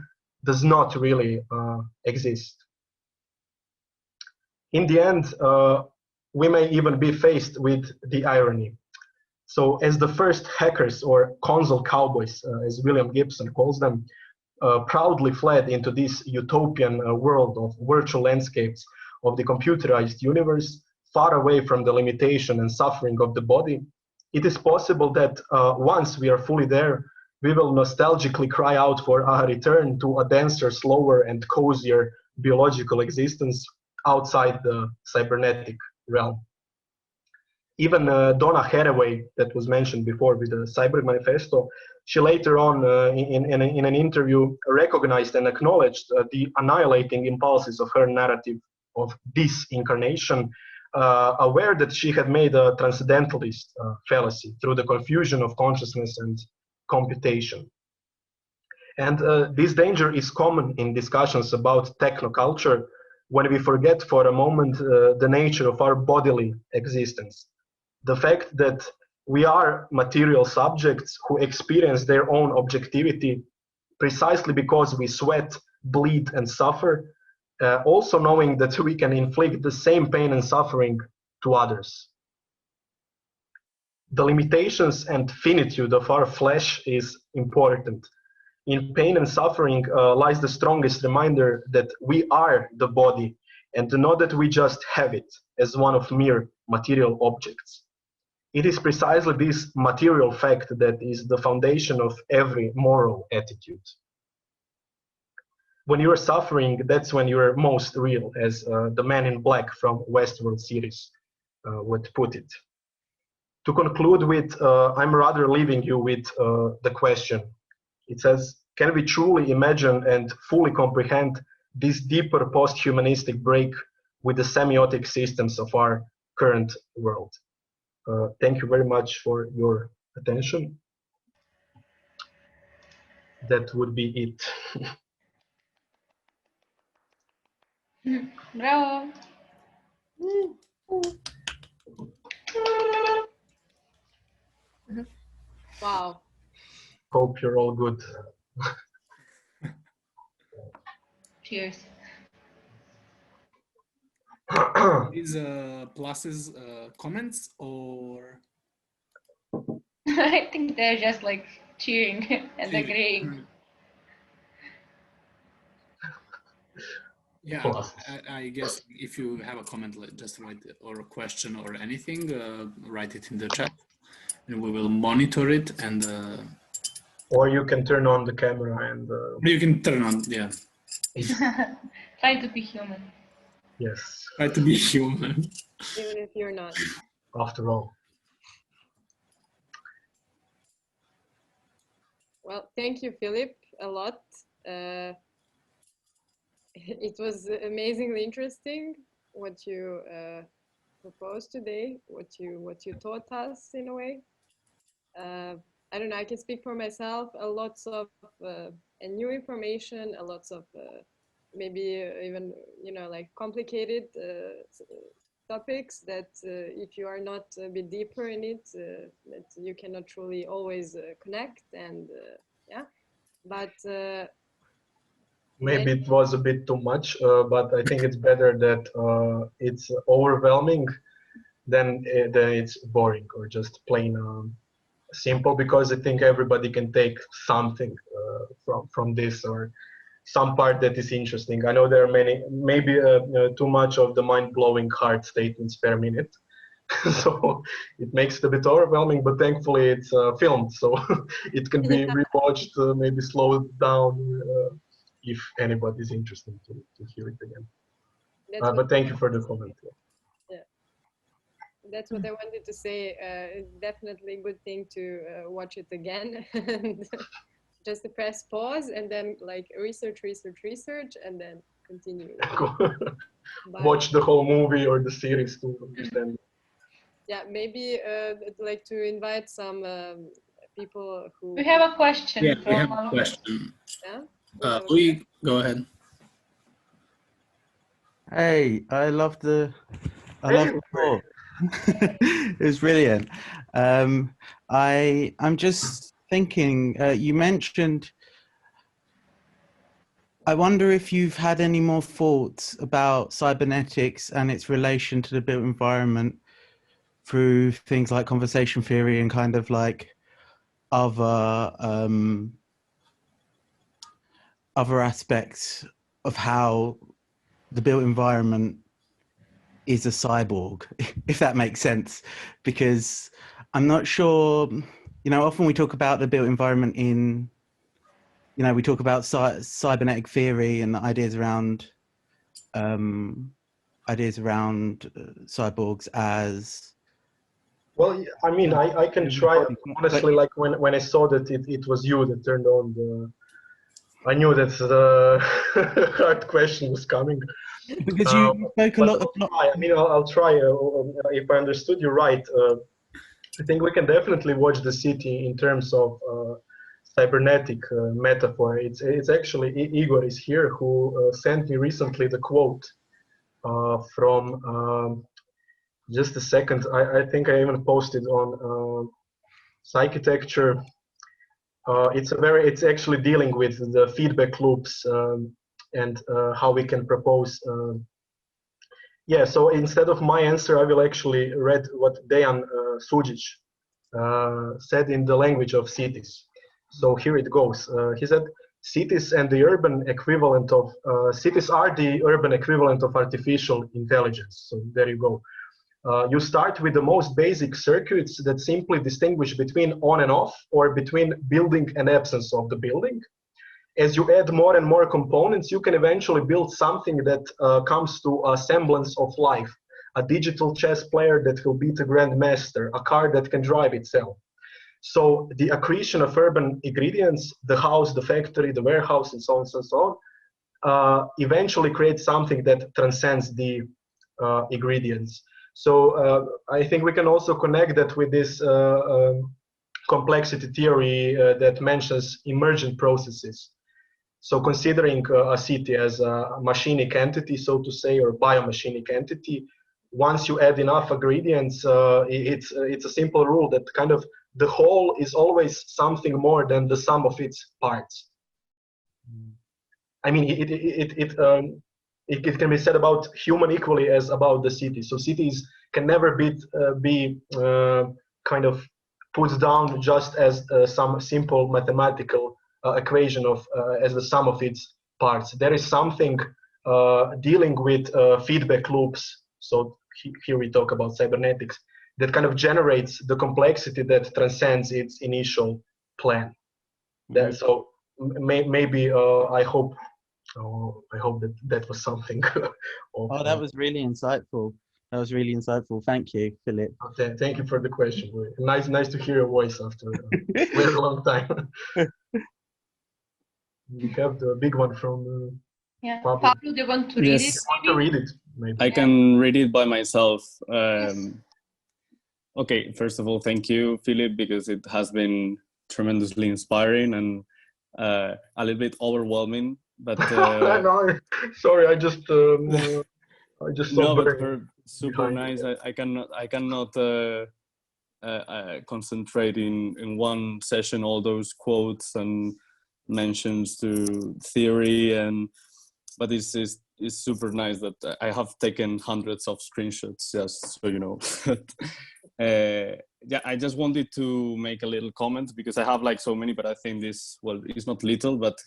[SPEAKER 3] does not really exist. In the end, we may even be faced with the irony. So as the first hackers, or console cowboys, as William Gibson calls them, proudly fled into this utopian world of virtual landscapes of the computerized universe, far away from the limitation and suffering of the body, it is possible that once we are fully there, we will nostalgically cry out for a return to a denser, slower, and cozier biological existence outside the cybernetic realm. Even Donna Haraway, that was mentioned before with the Cyber Manifesto, she later on in an interview recognized and acknowledged the annihilating impulses of her narrative of disincarnation, aware that she had made a transcendentalist fallacy through the confusion of consciousness and computation. And this danger is common in discussions about technoculture when we forget for a moment the nature of our bodily existence. The fact that we are material subjects who experience their own objectivity precisely because we sweat, bleed, and suffer, also knowing that we can inflict the same pain and suffering to others. The limitations and finitude of our flesh is important. In pain and suffering lies the strongest reminder that we are the body, and to know that we just have it as one of mere material objects. It is precisely this material fact that is the foundation of every moral attitude. When you are suffering, that's when you are most real, as the man in black from Westworld series would put it. To conclude with, I'm rather leaving you with the question. It says, can we truly imagine and fully comprehend this deeper post-humanistic break with the semiotic systems of our current world? Thank you very much for your attention. That would be it.
[SPEAKER 1] Bravo.
[SPEAKER 2] Wow.
[SPEAKER 3] Hope you're all good.
[SPEAKER 1] Cheers.
[SPEAKER 4] These pluses comments or?
[SPEAKER 1] I think they're just like cheering and
[SPEAKER 4] Cheering.
[SPEAKER 1] agreeing.
[SPEAKER 4] Yeah, I guess if you have a comment, just write it, or a question or anything, write it in the chat, and we will monitor it. And
[SPEAKER 3] or you can turn on the camera and.
[SPEAKER 4] You can turn on, yeah.
[SPEAKER 1] Try to be human.
[SPEAKER 3] Yes.
[SPEAKER 4] Try to be human.
[SPEAKER 2] Even if you're not.
[SPEAKER 3] After all.
[SPEAKER 2] Well, thank you, Filip, a lot. It was amazingly interesting what you proposed today, what you taught us in a way. I don't know, I can speak for myself, a lots of new information, a lots of maybe even, you know, like complicated topics that if you are not a bit deeper in it, that you cannot truly always connect and yeah, but
[SPEAKER 3] maybe it was a bit too much, but I think it's better that it's overwhelming than it's boring or just plain simple, because I think everybody can take something from this, or some part that is interesting. I know there are many, maybe too much of the mind-blowing hard statements per minute. So it makes it a bit overwhelming, but thankfully it's filmed, so it can be rewatched, maybe slowed down if anybody is interested to hear it again. But thank you for the comment.
[SPEAKER 2] Yeah, that's what I wanted to say. Definitely a good thing to watch it again. And just to press pause and then like research, and then continue.
[SPEAKER 3] Watch the whole movie or the series to understand.
[SPEAKER 2] Yeah, maybe like to invite some people who.
[SPEAKER 1] We have a question.
[SPEAKER 4] Yeah, we have a question.
[SPEAKER 2] Yeah.
[SPEAKER 4] Louis, go ahead.
[SPEAKER 5] Hey, I love the talk. It was brilliant. I'm just thinking, you mentioned, I wonder if you've had any more thoughts about cybernetics and its relation to the built environment through things like conversation theory and kind of like other other aspects of how the built environment is a cyborg, if that makes sense, because I'm not sure, often we talk about the built environment in, we talk about cybernetic theory and the ideas around cyborgs as,
[SPEAKER 3] well, I mean, I can try, honestly, like when I saw that it was you that turned on the, I knew that the hard question was coming.
[SPEAKER 5] Because you spoke a lot of...
[SPEAKER 3] I mean, I'll try, if I understood you right. I think we can definitely watch the city in terms of cybernetic metaphor. It's actually, Igor is here, who sent me recently the quote from, just a second, I think I even posted on Psychitecture. It's actually dealing with the feedback loops and how we can propose. Yeah, so instead of my answer, I will actually read what Dejan Sujic said in the language of cities. So here it goes. He said, cities and the urban equivalent of, cities are the urban equivalent of artificial intelligence. So there you go. You start with the most basic circuits that simply distinguish between on and off, or between building and absence of the building. As you add more and more components, you can eventually build something that comes to a semblance of life. A digital chess player that will beat a grandmaster, a car that can drive itself. So the accretion of urban ingredients, the house, the factory, the warehouse, and so on and so on, eventually creates something that transcends the ingredients. So I think we can also connect that with this complexity theory that mentions emergent processes. So considering a city as a machinic entity, so to say, or biomachinic entity, once you add enough ingredients, it's a simple rule that kind of the whole is always something more than the sum of its parts. I mean, it can be said about human equally as about the city. So cities can never be kind of put down just as some simple mathematical equation of as the sum of its parts. There is something dealing with feedback loops. So here we talk about cybernetics that kind of generates the complexity that transcends its initial plan. So maybe I hope that was something.
[SPEAKER 5] Oh, that was really insightful. That was really insightful. Thank you, Filip.
[SPEAKER 3] Thank you for the question. Nice to hear your voice after a very long time. We have the big one from Pablo.
[SPEAKER 1] Pablo, do you want to read it?
[SPEAKER 3] You want to read it? Maybe.
[SPEAKER 6] I can read it by myself.
[SPEAKER 1] Yes.
[SPEAKER 6] Okay, first of all, thank you, Filip, because it has been tremendously inspiring and a little bit overwhelming. But
[SPEAKER 3] no, sorry, I just
[SPEAKER 6] no, but super
[SPEAKER 3] behind
[SPEAKER 6] nice. I cannot concentrate in one session all those quotes and mentions to theory, but it's super nice that I have taken hundreds of screenshots, just so you know. Yeah, I just wanted to make a little comment because I have like so many, but I think this, well, it's not little, but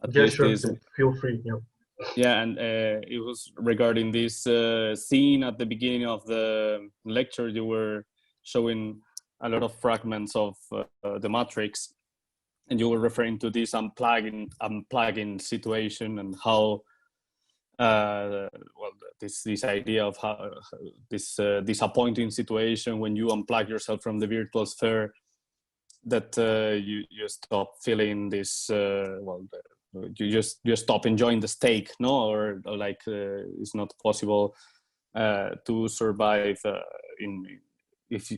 [SPEAKER 6] at least
[SPEAKER 3] sure,
[SPEAKER 6] this,
[SPEAKER 3] feel free.
[SPEAKER 6] yeah, and it was regarding this scene at the beginning of the lecture. You were showing a lot of fragments of the Matrix, and you were referring to this unplugging situation and how well, this idea of how this disappointing situation when you unplug yourself from the virtual sphere, that you stop feeling this well, you just stop enjoying the steak, no, or like it's not possible to survive if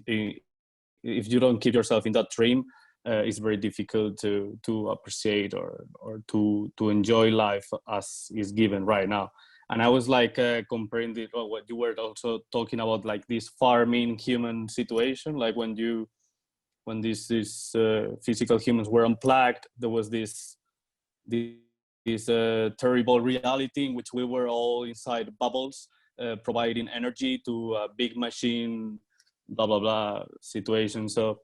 [SPEAKER 6] you don't keep yourself in that dream. It's very difficult to appreciate or to enjoy life as is given right now. And I was like comparing what you were also talking about, like this farming human situation, like when these physical humans were unplugged, there was this terrible reality in which we were all inside bubbles, providing energy to a big machine, blah blah blah situation. So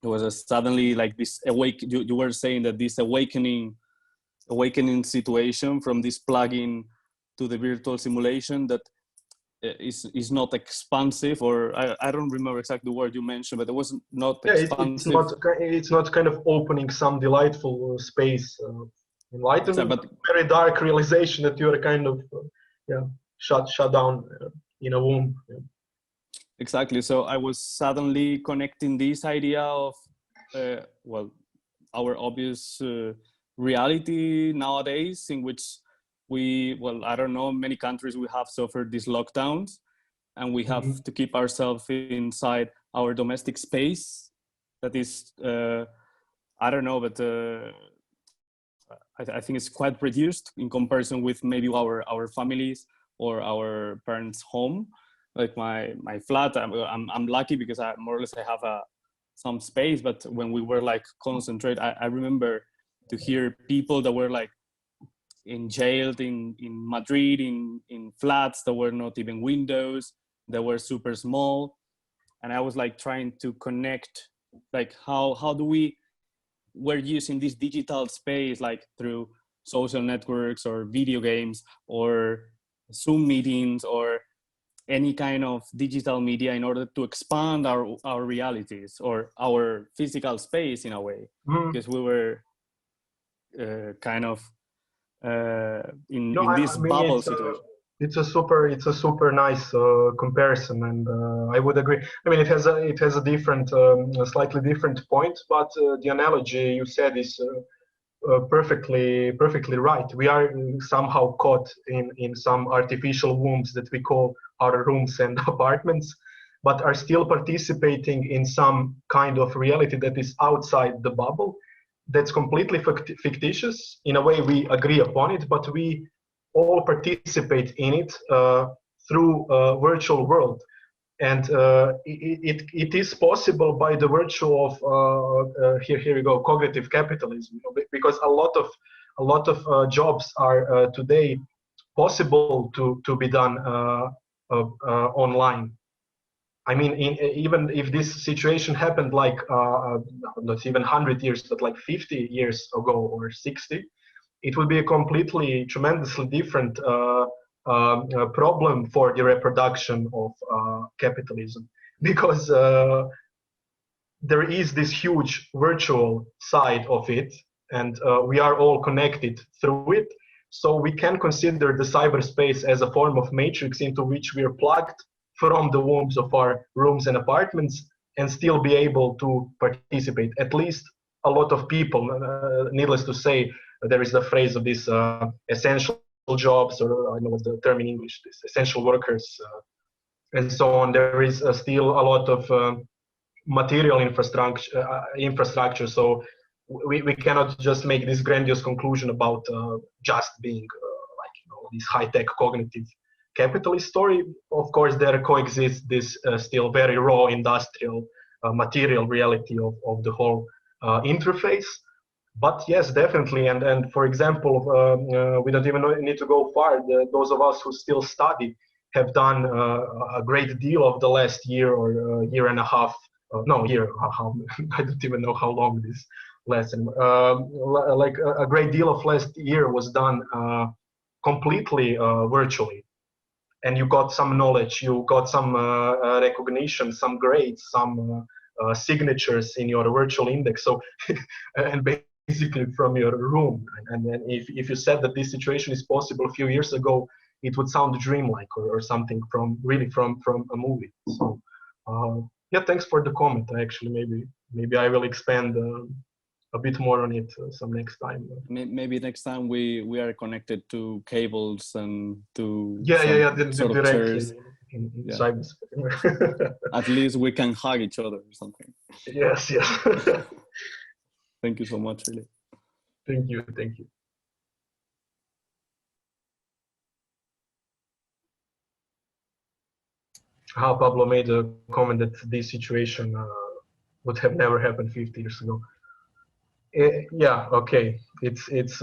[SPEAKER 6] it was suddenly like this you were saying that this awakening situation from this plugin to the virtual simulation that is not expansive, or I don't remember exactly the word you mentioned, but it was not expansive.
[SPEAKER 3] It's not kind of opening some delightful space. Enlightenment,
[SPEAKER 6] but
[SPEAKER 3] very dark realization that you're kind of shut down in a womb. Yeah.
[SPEAKER 6] Exactly. So I was suddenly connecting this idea of our obvious reality nowadays, in which I don't know, many countries we have suffered these lockdowns, and we have to keep ourselves inside our domestic space. That is, I don't know, but I think it's quite reduced in comparison with maybe our families or our parents' home. Like my flat, I'm lucky because I more or less I have some space. But when we were like concentrate, I remember to hear people that were like in jailed in Madrid in flats that were not even windows, that were super small, and I was like trying to connect, like how do we're using this digital space, like through social networks or video games or Zoom meetings or any kind of digital media in order to expand our realities or our physical space in a way, because we were kind of in this bubble situation.
[SPEAKER 3] It's a super nice comparison, and I would agree. I mean, it has a different, a slightly different point, but the analogy you said is perfectly right. We are somehow caught in some artificial wombs that we call our rooms and apartments, but are still participating in some kind of reality that is outside the bubble. That's completely fictitious. In a way, we agree upon it, but we all participate in it through a virtual world. And it is possible by the virtue of here we go, cognitive capitalism, because a lot of jobs are today possible to be done online. I mean, even if this situation happened like not even 100 years, but like 50 years ago or 60, it would be a completely, tremendously different problem for the reproduction of capitalism, because there is this huge virtual side of it, and we are all connected through it. So we can consider the cyberspace as a form of matrix into which we are plugged from the wombs of our rooms and apartments and still be able to participate. At least a lot of people, needless to say, there is the phrase of this essential jobs, or I don't know what's the term in English, this essential workers, and so on. There is still a lot of material infrastructure. So we cannot just make this grandiose conclusion about just being this high-tech cognitive capitalist story. Of course, there coexists this still very raw industrial material reality of the whole interface. But yes, definitely. And for example, we don't even need to go far. Those of us who still study have done a great deal of the last year or year and a half. I don't even know how long this lesson. Like a great deal of last year was done completely virtually. And you got some knowledge, you got some recognition, some grades, some signatures in your virtual index. So, and basically from your room. And then if you said that this situation is possible a few years ago, it would sound dreamlike or something from a movie. So, yeah, thanks for the comment. Actually, maybe I will expand a bit more on it some next time.
[SPEAKER 6] Maybe next time we are connected to cables and to
[SPEAKER 3] directly in cyberspace.
[SPEAKER 6] At least we can hug each other or something.
[SPEAKER 3] Yes.
[SPEAKER 6] Thank you so much, really.
[SPEAKER 3] Thank you. how Pablo made a comment that this situation would have never happened 50 years ago. Yeah, okay. It's.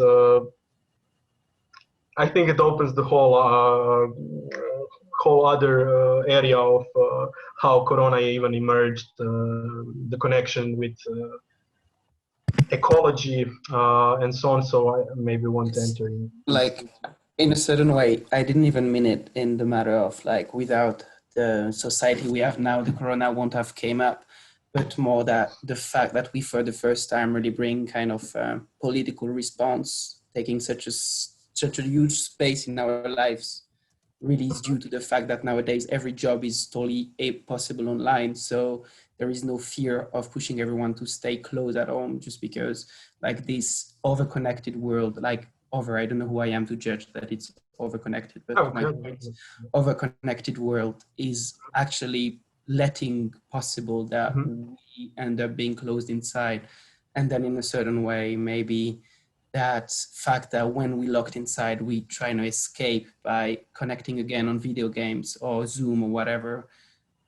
[SPEAKER 3] I think it opens the whole other area of how Corona even emerged, the connection with ecology and so on. So I maybe want to enter in.
[SPEAKER 7] Like, in a certain way, I didn't even mean it in the matter of like, without the society we have now, the Corona won't have came up, but more that the fact that we for the first time really bring kind of political response, taking such a huge space in our lives, really is due to the fact that nowadays every job is totally possible online. So there is no fear of pushing everyone to stay close at home just because like this over-connected world, I don't know who I am to judge that it's over-connected, but my point, over-connected world is actually letting possible that we end up being closed inside. And then in a certain way, maybe that fact that when we locked inside, we try to escape by connecting again on video games or Zoom or whatever,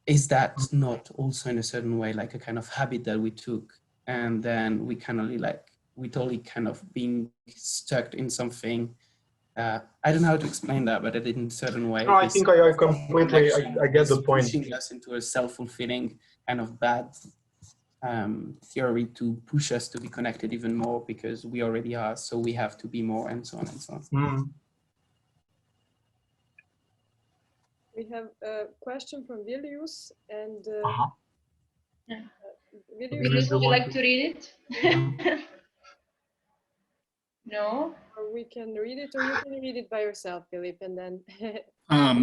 [SPEAKER 7] is that not also in a certain way like a kind of habit that we took, and then we kind of we totally kind of being stuck in something. I don't know how to explain that, but in a certain way.
[SPEAKER 3] No, I think I completely I get the point.
[SPEAKER 7] Pushing us into a self-fulfilling kind of bad theory to push us to be connected even more because we already are, so we have to be more, and so on and so on.
[SPEAKER 2] We have a question from Vilius, and
[SPEAKER 1] Vilius, would you like to read it? No?
[SPEAKER 2] Or we can read it, or you can read it by yourself, Filip, and then...
[SPEAKER 3] My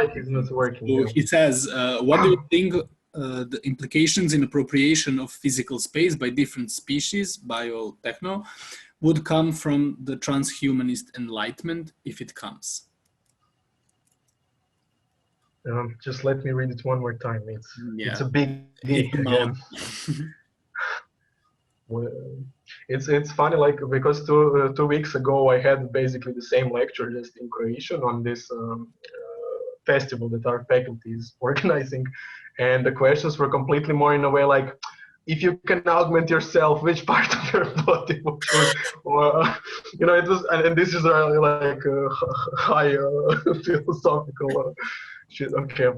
[SPEAKER 3] mic is not working.
[SPEAKER 4] So he says, what do you think the implications in appropriation of physical space by different species, bio-techno, would come from the transhumanist enlightenment if it comes?
[SPEAKER 3] Just let me read it one more time. It's a big again. It's funny, like, because two weeks ago I had basically the same lecture just in Croatian on this festival that our faculty is organizing, and the questions were completely more in a way like, if you can augment yourself, which part of your body would choose? Or you know, it was, and this is really like high philosophical shit. Okay,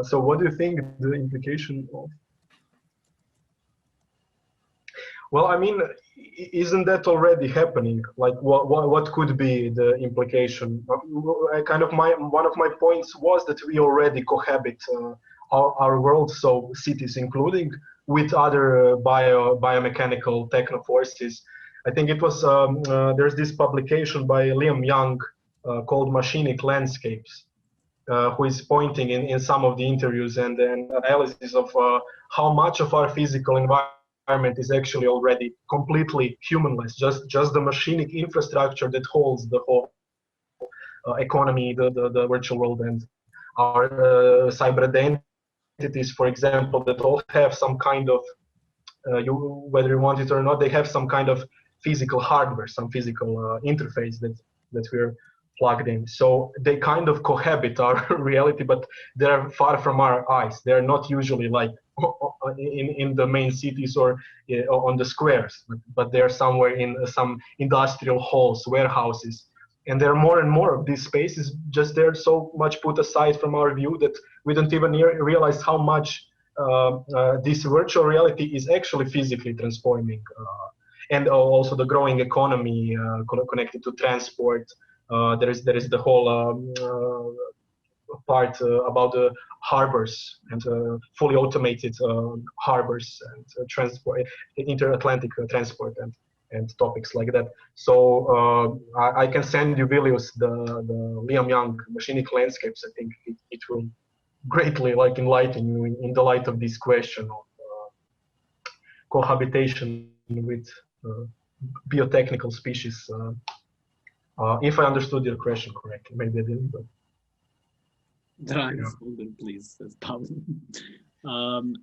[SPEAKER 3] so what do you think the implication of? Well, I mean, isn't that already happening? Like, what could be the implication? Kind of one of my points was that we already cohabit our world, so cities including, with other biomechanical techno forces. I think it was there's this publication by Liam Young called Machinic Landscapes, who is pointing in some of the interviews and analysis of how much of our physical environment is actually already completely humanless, just the machinic infrastructure that holds the whole economy, the virtual world, and our cyber identities, for example, that all have some kind of, whether you want it or not, they have some kind of physical hardware, some physical interface that we're plugged in. So they kind of cohabit our reality, but they're far from our eyes. They're not usually like in the main cities or on the squares, but they're somewhere in some industrial halls, warehouses, and there are more and more of these spaces. Just they're so much put aside from our view that we don't even realize how much this virtual reality is actually physically transforming, and also the growing economy connected to transport. There is the whole part about the harbors and fully automated harbors and transport, inter-Atlantic transport and topics like that. So I can send you, Vilius, the Liam Young Machinic Landscapes. I think it will greatly enlighten you in the light of this question of cohabitation with biotechnical species. If I understood your question correctly, maybe I didn't, but
[SPEAKER 4] hold on, please. That's pause.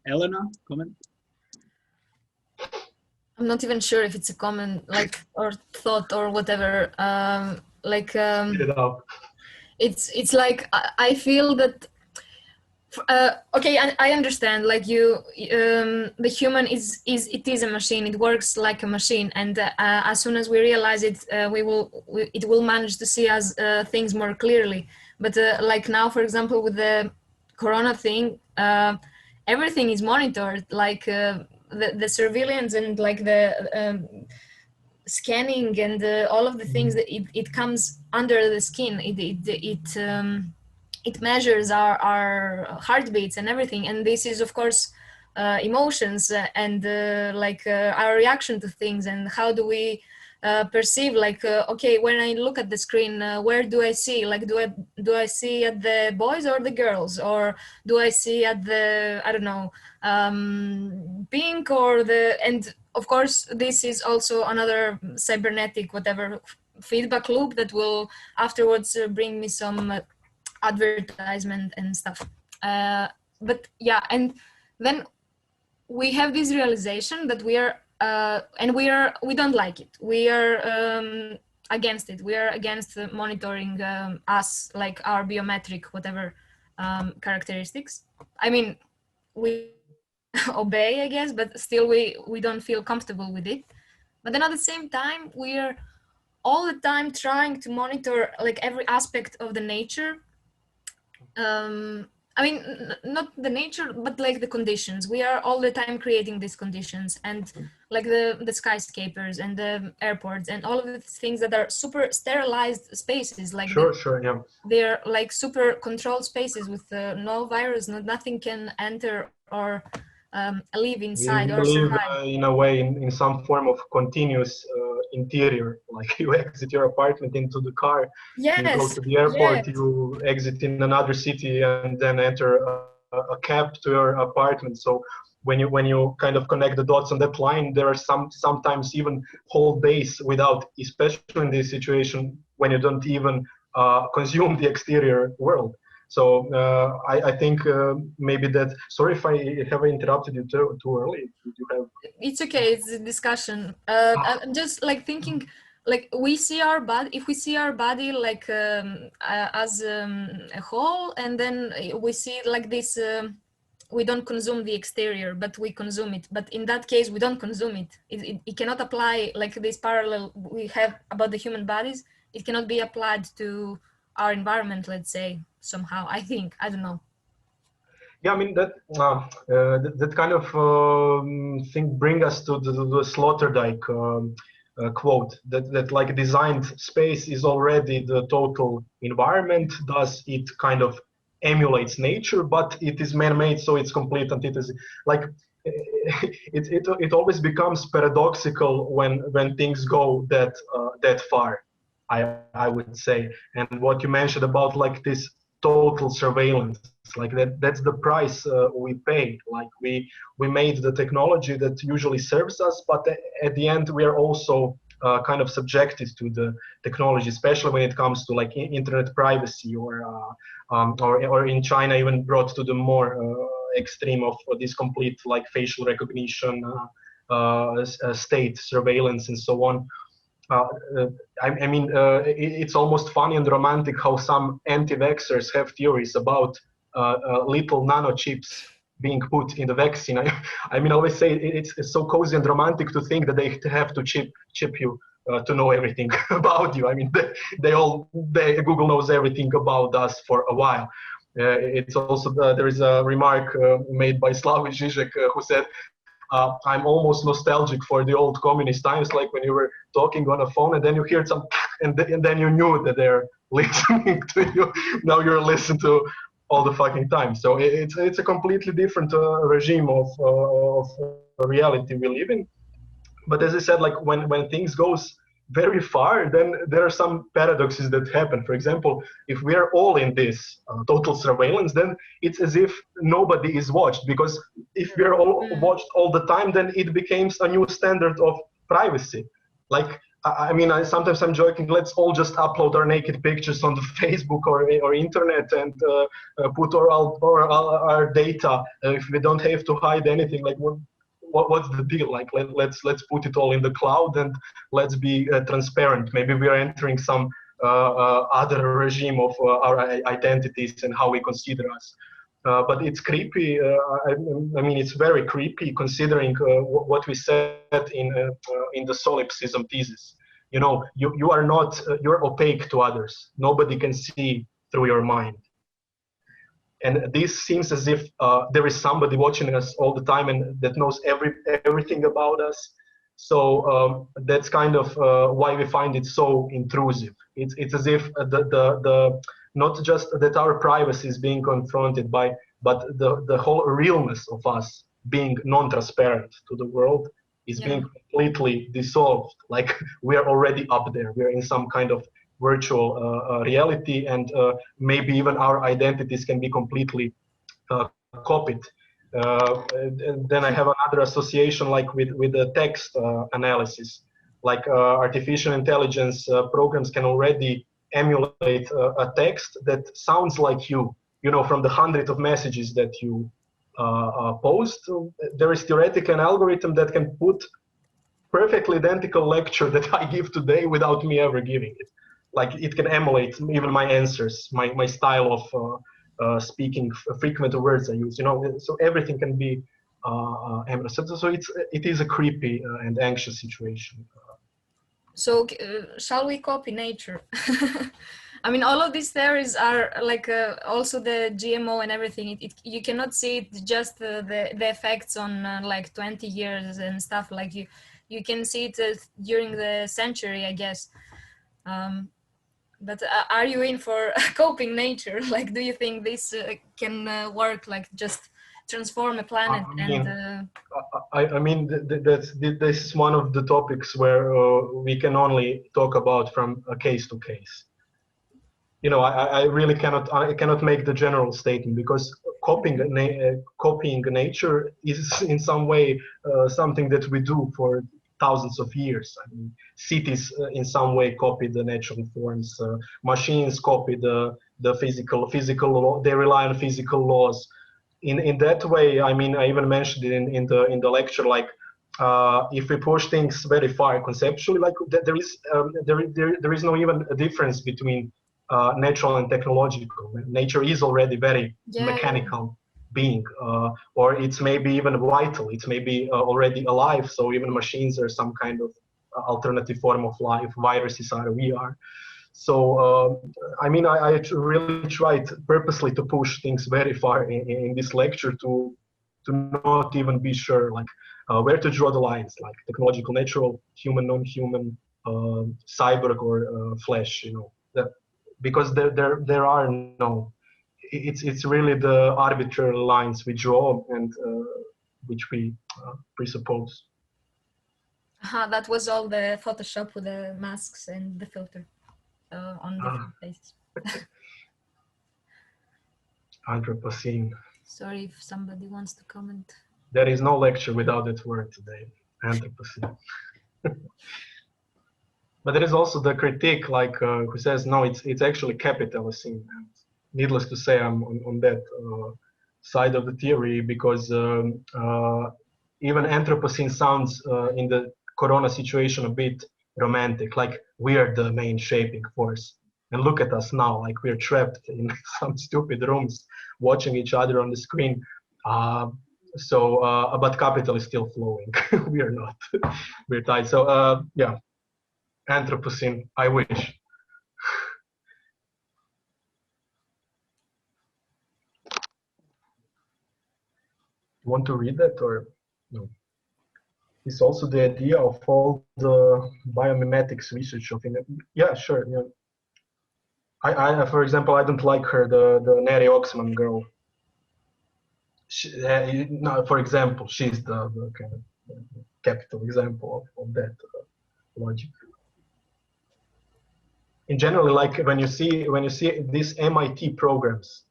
[SPEAKER 4] Elena, comment?
[SPEAKER 8] I'm not even sure if it's a comment, or thought or whatever. It's like I feel that Okay, I understand. Like you, the human is a machine. It works like a machine, and as soon as we realize it, it will manage to see us things more clearly. But like now, for example, with the Corona thing, everything is monitored. Like the surveillance and like the scanning and all of the things that it comes under the skin. It measures our heartbeats and everything, and this is of course emotions and our reaction to things, and how do we perceive, like okay, when I look at the screen, where do I see, like do I see at the boys or the girls, or do I see at the, I don't know, pink or the, and of course this is also another cybernetic whatever feedback loop that will afterwards bring me some advertisement and stuff. But yeah, and then we have this realization that we are and we don't like it. We are against it. We are against monitoring us, like our biometric whatever characteristics. I mean, we obey, I guess, but still we don't feel comfortable with it. But then at the same time, we are all the time trying to monitor like every aspect of the nature. I mean, not the nature, but like the conditions. We are all the time creating these conditions, and like the skyscrapers and the airports and all of the things that are super sterilized spaces. Like
[SPEAKER 3] sure, yeah.
[SPEAKER 8] They're like super controlled spaces with no virus, nothing can enter or live inside or survive.
[SPEAKER 3] In a way in some form of continuous interior, like you exit your apartment into the car,
[SPEAKER 8] yes,
[SPEAKER 3] you go to the airport,
[SPEAKER 8] yes.
[SPEAKER 3] you exit in another city and then enter a cab to your apartment. So when you kind of connect the dots on that line, there are sometimes even whole days without, especially in this situation when you don't even consume the exterior world. So I think maybe that. Sorry if I have interrupted you too early. Did you have?
[SPEAKER 8] It's okay. It's a discussion. I'm just like thinking, like we see our body. If we see our body like as a whole, and then we see like this, we don't consume the exterior, but we consume it. But in that case, we don't consume it. It cannot apply like this parallel we have about the human bodies. It cannot be applied to our environment, let's say, somehow. I think, I don't know.
[SPEAKER 3] Yeah, I mean that kind of thing bring us to the Sloterdijk quote that like designed space is already the total environment. Thus, it kind of emulates nature, but it is man-made, so it's complete antithesis. Like it always becomes paradoxical when things go that far. I would say, and what you mentioned about like this total surveillance, like that's the price we pay. Like we made the technology that usually serves us, but at the end we are also kind of subjected to the technology, especially when it comes to like internet privacy or in China even brought to the more extreme of this complete like facial recognition, state surveillance and so on. I mean, it's almost funny and romantic how some anti-vaxxers have theories about little nanochips being put in the vaccine. I mean, I always say it's so cozy and romantic to think that they have to chip you to know everything about you. I mean, Google knows everything about us for a while. It's also there is a remark made by Slavoj Žižek who said, I'm almost nostalgic for the old communist times, like when you were talking on a phone and then you heard some, and then you knew that they're listening to you. Now you're listening to all the fucking time. So it's a completely different regime of reality we live in. But as I said, like when things goes very far, then there are some paradoxes that happen. For example, if we are all in this total surveillance, then it's as if nobody is watched, because if we are all watched all the time, then it becomes a new standard of privacy. Like, I mean, sometimes I'm joking, let's all just upload our naked pictures on the Facebook or internet and put our data if we don't have to hide anything. Like, what's the deal? Like, let's put it all in the cloud and let's be transparent. Maybe we are entering some other regime of our identities and how we consider us. but it's creepy. I mean, it's very creepy considering what we said in the solipsism thesis. You know, you are not, you're opaque to others. Nobody can see through your mind. And this seems as if there is somebody watching us all the time and that knows everything about us. So that's kind of why we find it so intrusive. It's as if the not just that our privacy is being confronted by, but the whole realness of us being non-transparent to the world is being completely dissolved. Like we are already up there. We're in some kind of virtual reality, and maybe even our identities can be completely copied. And then I have another association like with the text analysis. Like artificial intelligence programs can already emulate a text that sounds like you know, from the hundreds of messages that you post. There is theoretically an algorithm that can put perfectly identical lecture that I give today without me ever giving it. Like it can emulate even my answers, my style of speaking, frequent words I use, you know, so everything can be emulated. So it is a creepy and anxious situation.
[SPEAKER 8] So shall we copy nature? I mean, all of these theories are like also the GMO and everything. You cannot see it just the effects on like 20 years and stuff. Like you can see it during the century, I guess. But are you in for coping nature? Like, do you think this can work? Like, just transform a planet?
[SPEAKER 3] I mean, this is one of the topics where we can only talk about from a case to case. You know, I really cannot make the general statement, because copying nature is in some way something that we do for thousands of years. I mean, cities in some way copy the natural forms. Machines copy the physical law. They rely on physical laws. In that way, I mean, I even mentioned it in the lecture. Like, if we push things very far conceptually, like there is no even a difference between natural and technological. Nature is already very mechanical being, or it's maybe even vital. It's maybe already alive. So even machines are some kind of alternative form of life. Viruses are, we are. So I mean, I really tried purposely to push things very far in this lecture to not even be sure, like where to draw the lines, like technological, natural, human, non-human, cyborg, or flesh. You know, that, because there are no. It's really the arbitrary lines we draw and which we presuppose.
[SPEAKER 8] That was all the Photoshop with the masks and the filter on different places.
[SPEAKER 3] 100%.
[SPEAKER 8] Sorry if somebody wants to comment.
[SPEAKER 3] There is no lecture without that word today. 100%. But there is also the critique, like who says no, it's actually capitalism. Needless to say, I'm on that side of the theory, because even Anthropocene sounds in the Corona situation a bit romantic, like we are the main shaping force. And look at us now, like we're trapped in some stupid rooms watching each other on the screen. But capital is still flowing. We are not. We're tied. So yeah, Anthropocene, I wish. Want to read that or no? It's also the idea of all the biomimetics research of it. Yeah, sure. Yeah. I for example, I don't like her, the Neri Oxman girl. No, for example, she's the kind of capital example of that logic. In general, like when you see these MIT programs,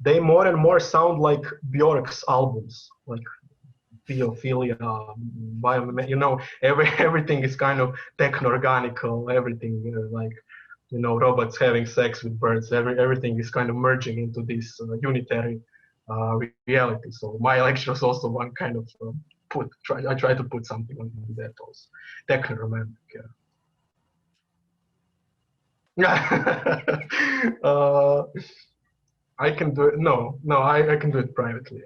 [SPEAKER 3] they more and more sound like Bjork's albums, like biophilia, you know, everything is kind of techno-organical, everything, you know, like, you know, robots having sex with birds, everything is kind of merging into this unitary reality. So my lecture is also one kind of I try to put something on that also, techno-romantic. Yeah. I can do it. No, I can do it privately.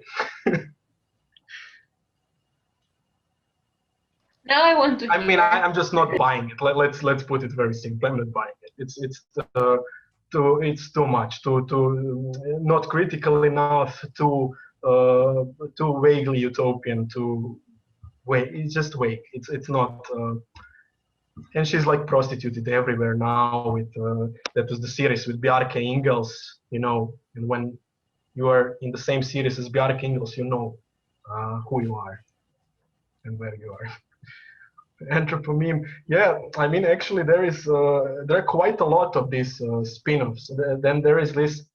[SPEAKER 1] Now I want to
[SPEAKER 3] I mean,
[SPEAKER 1] hear.
[SPEAKER 3] I'm just not buying it. Let's put it very simple. I'm not buying it. It's too much. Too not critical enough. Too vaguely utopian. Too wait. It's just vague. It's not. And she's like prostituted everywhere now. With that was the series with Bjarke Ingels, you know. And when you are in the same series as Bjarke Ingels, you know who you are and where you are. Anthropomeme, yeah. I mean, actually, there are quite a lot of these spin-offs. Then there is this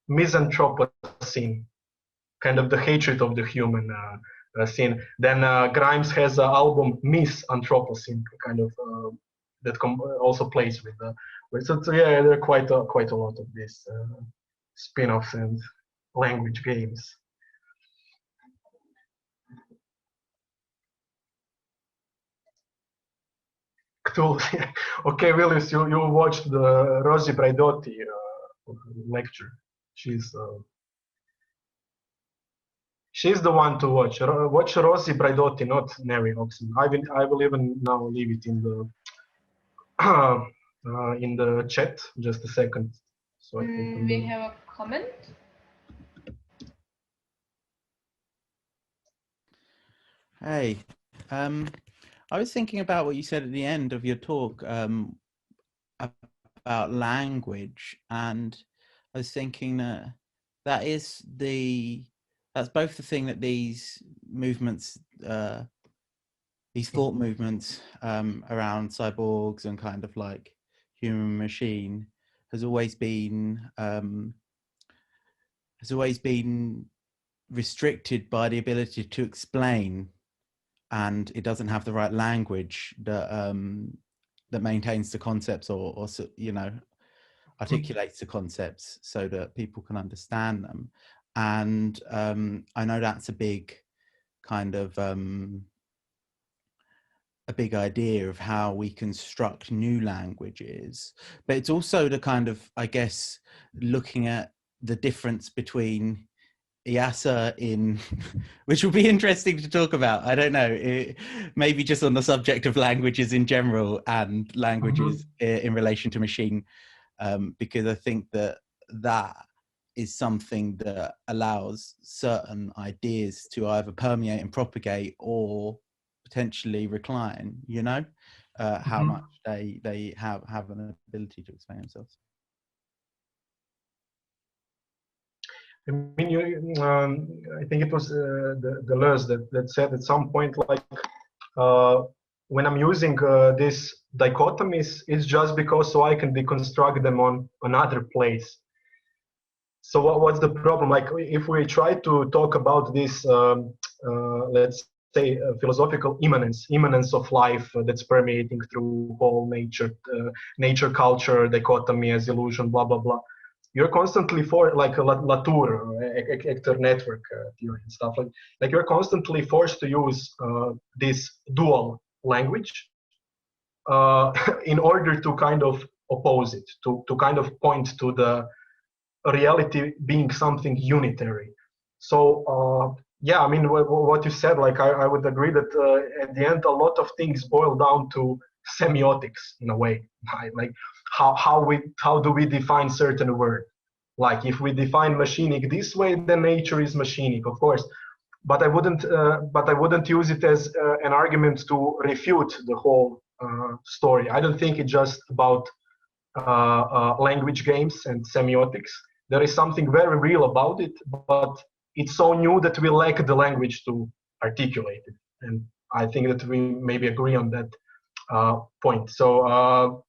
[SPEAKER 3] misanthropocene, kind of the hatred of the human scene. Then Grimes has an album Misanthropocene, kind of that also plays with the. So yeah, there are quite a lot of these spin-offs and language games. Okay, Willis, you watched the Rosie Braidotti lecture. She's the one to watch. Watch Rosie Braidotti, not Neri Oxen. I will even now leave it in the in the chat. Just a second. So I can
[SPEAKER 1] We have a comment.
[SPEAKER 5] Hey, I was thinking about what you said at the end of your talk about language, and I was thinking that that's both the thing that these movements, these thought movements around cyborgs and kind of like human machine has always been restricted by the ability to explain, and it doesn't have the right language that that maintains the concepts or you know, articulates the concepts so that people can understand them. And I know that's a big kind of a big idea of how we construct new languages, but it's also the kind of, I guess, looking at the difference between EASA in, which will be interesting to talk about. I don't know, maybe just on the subject of languages in general and languages in relation to machine, because I think that is something that allows certain ideas to either permeate and propagate or potentially recline, you know, how much they have an ability to explain themselves.
[SPEAKER 3] I mean, I think it was the Lurs that said at some point, like, when I'm using these dichotomies, it's just because so I can deconstruct them on another place. So what's the problem? Like, if we try to talk about this, let's say, philosophical immanence of life that's permeating through whole nature culture dichotomy as illusion, blah blah blah. You're constantly like Latour, actor network theory and stuff like you're constantly forced to use this dual language in order to kind of oppose it, to kind of point to the reality being something unitary. So yeah, I mean, what you said, like I would agree that at the end a lot of things boil down to semiotics in a way, right? Like how do we define certain word? Like if we define machinic this way, then nature is machinic, of course. But I wouldn't use it as an argument to refute the whole story. I don't think it's just about language games and semiotics. There is something very real about it, but it's so new that we lack the language to articulate it. And I think that we maybe agree on that point. So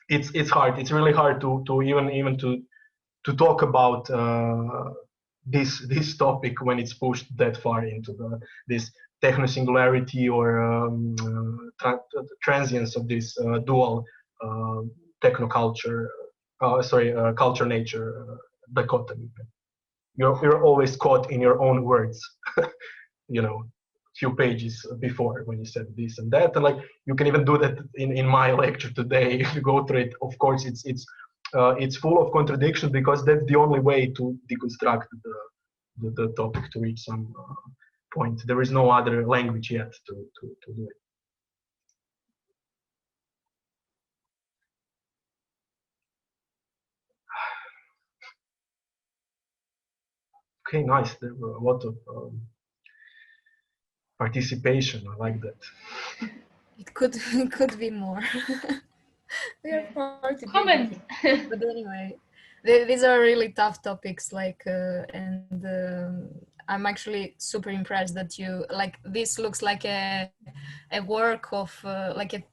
[SPEAKER 3] it's hard. It's really hard to even to talk about this topic when it's pushed that far into this techno-singularity or transience of this dual techno-culture, culture-nature dichotomy. You're always caught in your own words, you know, few pages before when you said this and that, and like you can even do that in my lecture today. If you go through it, of course, it's it's full of contradictions because that's the only way to deconstruct the topic to reach some point. There is no other language yet to do it. Okay, nice. There were a lot of participation. I like that.
[SPEAKER 8] It could be more. We are far too
[SPEAKER 1] Comment.
[SPEAKER 8] busy. But anyway, these are really tough topics. Like, and I'm actually super impressed that you like. This looks like a work of like a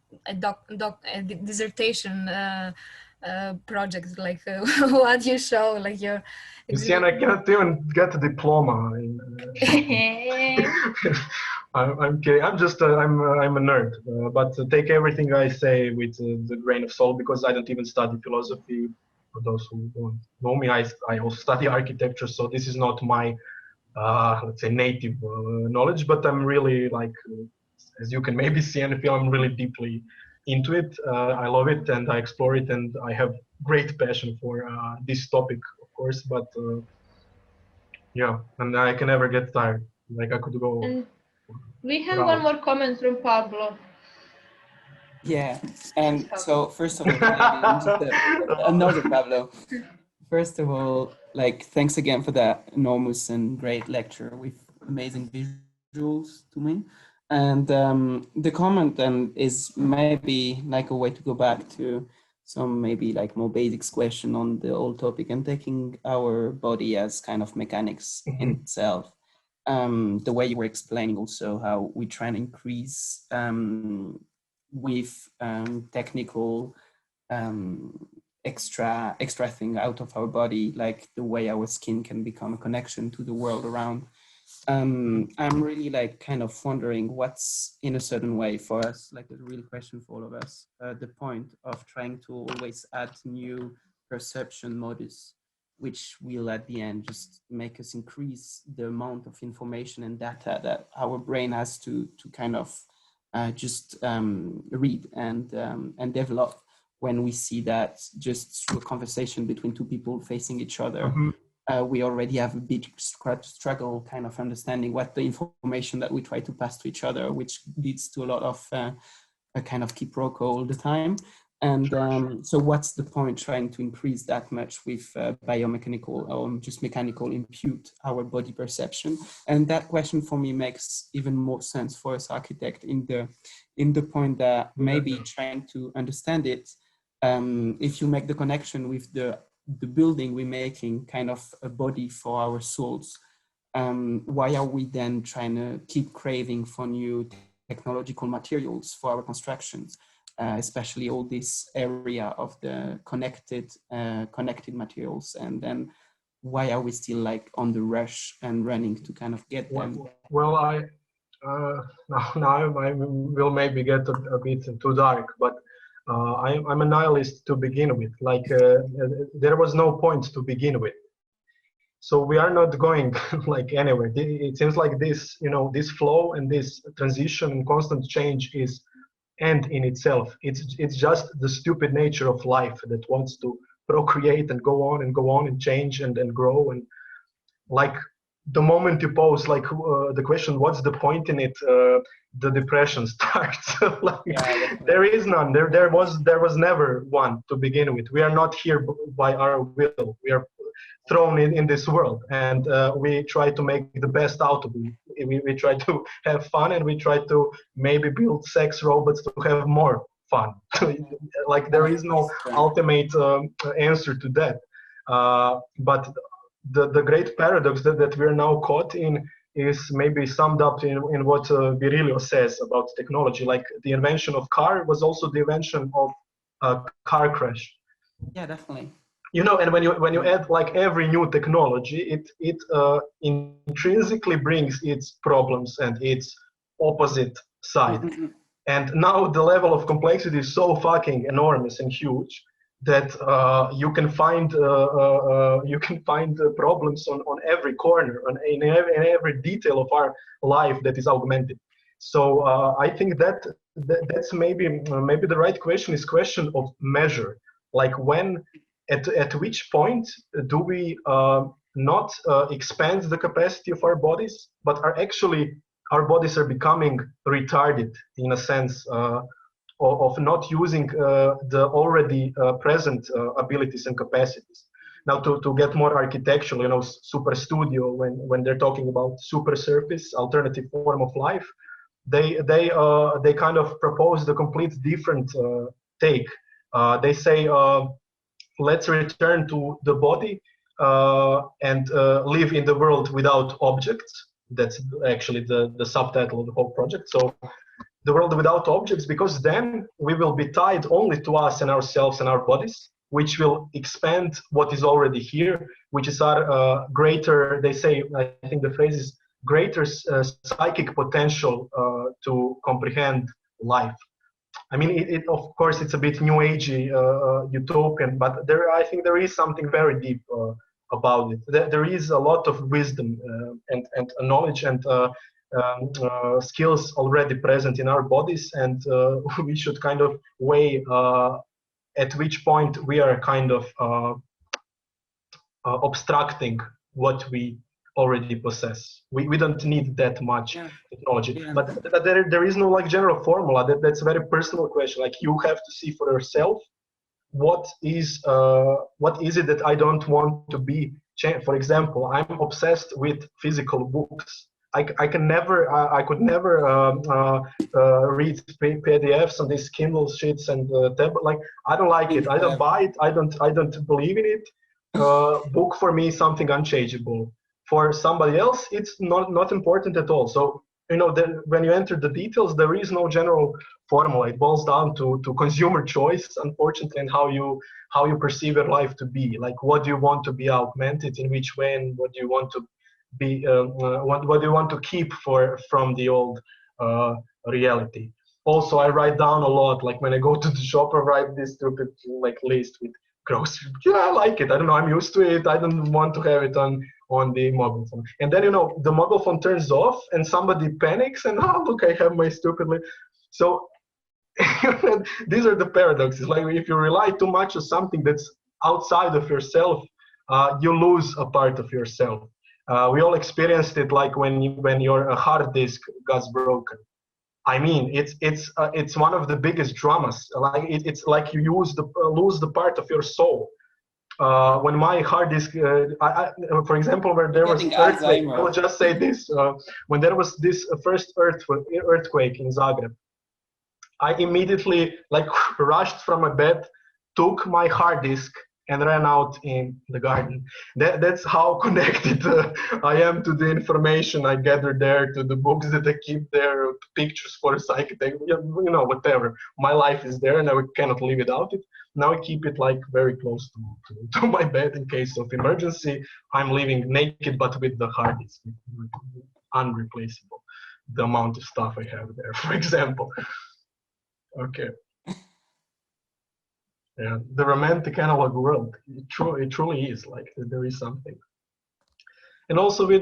[SPEAKER 8] dissertation project. Like what you show, like your.
[SPEAKER 3] You see, and I cannot even get a diploma. I'm kidding. I'm just I'm a nerd, but take everything I say with the grain of salt because I don't even study philosophy. For those who don't know me, I also study architecture, so this is not my let's say native knowledge. But I'm really like, as you can maybe see and feel, I'm really deeply into it. I love it and I explore it, and I have great passion for this topic, of course. But yeah, and I can never get tired. Like I could go.
[SPEAKER 1] And we have one more comment from Pablo.
[SPEAKER 7] Yeah, and so first of all, another Pablo. First of all, like thanks again for that enormous and great lecture with amazing visuals to me. And the comment then is maybe like a way to go back to some maybe like more basics question on the old topic and taking our body as kind of mechanics in itself. The way you were explaining also how we try and increase with technical extra thing out of our body, like the way our skin can become a connection to the world around. I'm really like kind of wondering what's in a certain way for us, like a real question for all of us, the point of trying to always add new perception modus, which will at the end just make us increase the amount of information and data that our brain has to kind of just read and develop when we see that just through a conversation between two people facing each other. We already have a big struggle kind of understanding what the information that we try to pass to each other, which leads to a lot of a kind of quiproquo all the time. And so what's the point trying to increase that much with biomechanical or just mechanical impute our body perception? And that question for me makes even more sense for us architect in the point that maybe trying to understand it, if you make the connection with the building we're making kind of a body for our souls, why are we then trying to keep craving for new technological materials for our constructions? Especially all this area of the connected materials, and then why are we still like on the rush and running to kind of get them?
[SPEAKER 3] Well, now I will maybe get a bit too dark, but I'm a nihilist to begin with. Like there was no point to begin with, so we are not going like anywhere. It seems like this, this flow and this transition and constant change is end in itself. It's just the stupid nature of life that wants to procreate and go on and change and grow. And like the moment you pose like the question, what's the point in it, the depression starts. Like, there is none. There was never one to begin with. We are not here by our will. We are thrown in this world, and we try to make the best out of it. We try to have fun, and we try to maybe build sex robots to have more fun. Like there is no ultimate answer to that. But the great paradox that we're now caught in is maybe summed up in what Virilio says about technology. Like the invention of car was also the invention of a car crash.
[SPEAKER 7] Yeah, definitely.
[SPEAKER 3] And when you add like every new technology, it intrinsically brings its problems and its opposite side. And now the level of complexity is so fucking enormous and huge that you can find problems on every corner, in every detail of our life that is augmented. So I think that's maybe the right question is question of measure. Like when at which point do we not expand the capacity of our bodies, but are actually, our bodies are becoming retarded in a sense of not using the already present abilities and capacities. Now, to get more architectural, you know, Super Studio, when they're talking about super surface, alternative form of life, they kind of propose the complete different take. They say, let's return to the body and live in the world without objects. That's actually the subtitle of the whole project. So the world without objects, because then we will be tied only to us and ourselves and our bodies, which will expand what is already here, which is our greater, they say, I think the phrase is greater psychic potential to comprehend life. I mean, of course, it's a bit new agey, utopian, but I think there is something very deep about it. There is a lot of wisdom and knowledge and skills already present in our bodies, and we should kind of weigh at which point we are kind of obstructing what we already possess. We don't need that much technology, but there is no like general formula. That's a very personal question. Like, you have to see for yourself what is it that I don't want to be. For example, I'm obsessed with physical books. I could never read PDFs on these Kindle sheets and like, I don't like it. I don't buy it. I don't believe in it. Book for me is something unchangeable. For somebody else, it's not important at all. So, you know, when you enter the details, there is no general formula. It boils down to consumer choice, unfortunately, and how you perceive your life to be. Like, what do you want to be augmented in which way, and what do you want to be? What do you want to keep from the old reality? Also, I write down a lot. Like, when I go to the shop, I write this stupid like list with groceries. Yeah, I like it. I don't know. I'm used to it. I don't want to have it on the mobile phone. And then, you know, the mobile phone turns off and somebody panics and, oh, look, I have my stupid list. So these are the paradoxes. Like, if you rely too much on something that's outside of yourself, you lose a part of yourself. We all experienced it, like when your hard disk got broken. I mean, it's one of the biggest dramas. Like, it's like you lose the part of your soul. When my hard disk, for example, where there was earthquake, I will just say this: when there was this first earthquake in Zagreb, I immediately like rushed from my bed, took my hard disk, and ran out in the garden. That's how connected I am to the information I gathered there, to the books that I keep there, to pictures for psychedelic, you know, whatever. My life is there, and I cannot live without it. Now I keep it like very close to my bed in case of emergency. I'm living naked, but with the hard disk, unreplaceable. The amount of stuff I have there, for example. Okay. Yeah, the romantic analog world. It truly is like there is something. And also, we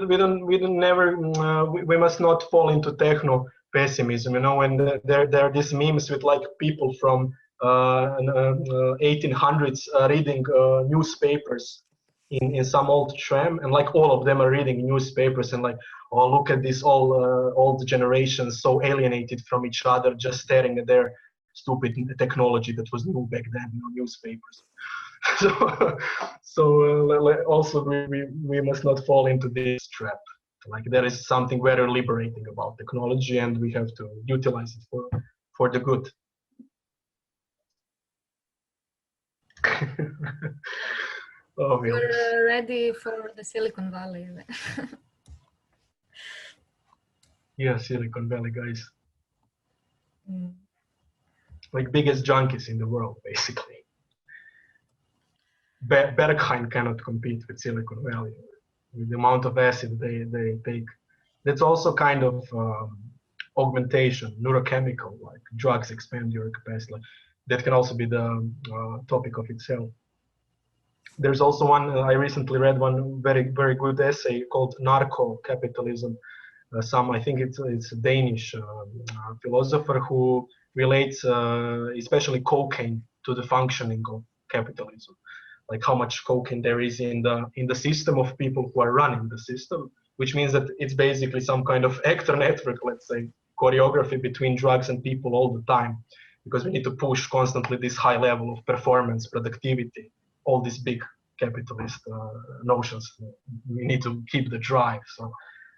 [SPEAKER 3] must not fall into techno pessimism. You know, when there are these memes with like people from 1800s reading newspapers in some old tram, and like all of them are reading newspapers and like, oh, look at this old generations so alienated from each other, just staring at their stupid technology that was new back then, you know, newspapers. So also we must not fall into this trap. Like, there is something very liberating about technology, and we have to utilize it for the good. Oh,
[SPEAKER 8] we're ready for the Silicon Valley.
[SPEAKER 3] Yeah, Silicon Valley guys. Like, biggest junkies in the world, basically. Berghain cannot compete with Silicon Valley with the amount of acid they take. That's also kind of augmentation, neurochemical, like drugs expand your capacity. Like, that can also be the topic of itself. There's also one, I recently read one very, very good essay called Narco Capitalism. I think it's a Danish philosopher who relates especially cocaine to the functioning of capitalism. like how much cocaine there is in the system of people who are running the system, which means that it's basically some kind of actor network, let's say, choreography between drugs and people all the time, because we need to push constantly this high level of performance, productivity, all these big capitalist notions. We need to keep the drive. So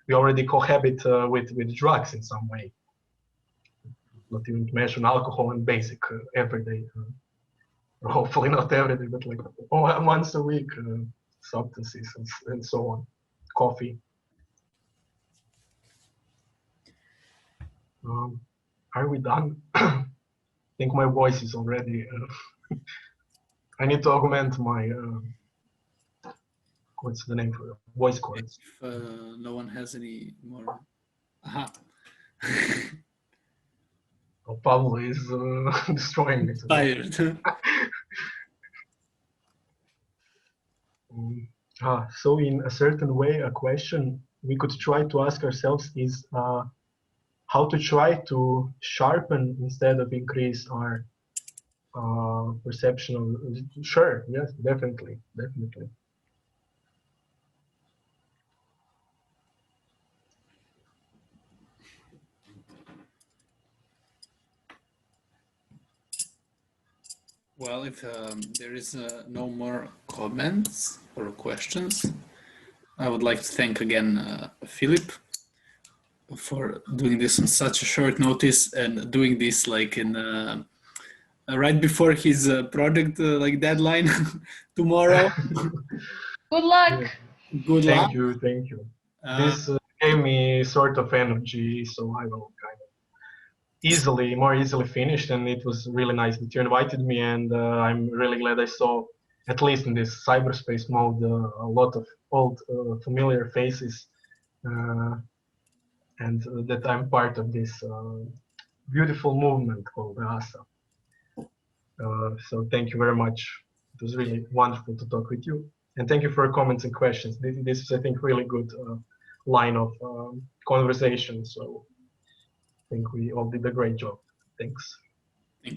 [SPEAKER 3] we already cohabit with drugs in some way. Not even to mention alcohol and basic everyday, hopefully not every day, but like once a week, substances and so on, coffee. Are we done? I think my voice is already. I need to augment my. What's the name for it? Voice cords.
[SPEAKER 4] If no one has any more. Aha.
[SPEAKER 3] Oh, Pablo is destroying it.
[SPEAKER 4] Tired.
[SPEAKER 3] So in a certain way, a question we could try to ask ourselves is how to try to sharpen instead of increase our perception of. Sure, yes, definitely.
[SPEAKER 4] Well, if there is no more comments or questions, I would like to thank again Filip for doing this on such a short notice and doing this like in right before his project like deadline tomorrow.
[SPEAKER 1] Good luck.
[SPEAKER 4] Good luck.
[SPEAKER 3] Thank you. This gave me sort of energy, so I will kind of more easily finished, and it was really nice that you invited me, and I'm really glad I saw, at least in this cyberspace mode, a lot of old familiar faces, and that I'm part of this beautiful movement called EASA. So thank you very much. It was really wonderful to talk with you, and thank you for your comments and questions. This is, I think, really good line of conversation. So I think we all did a great job. Thanks.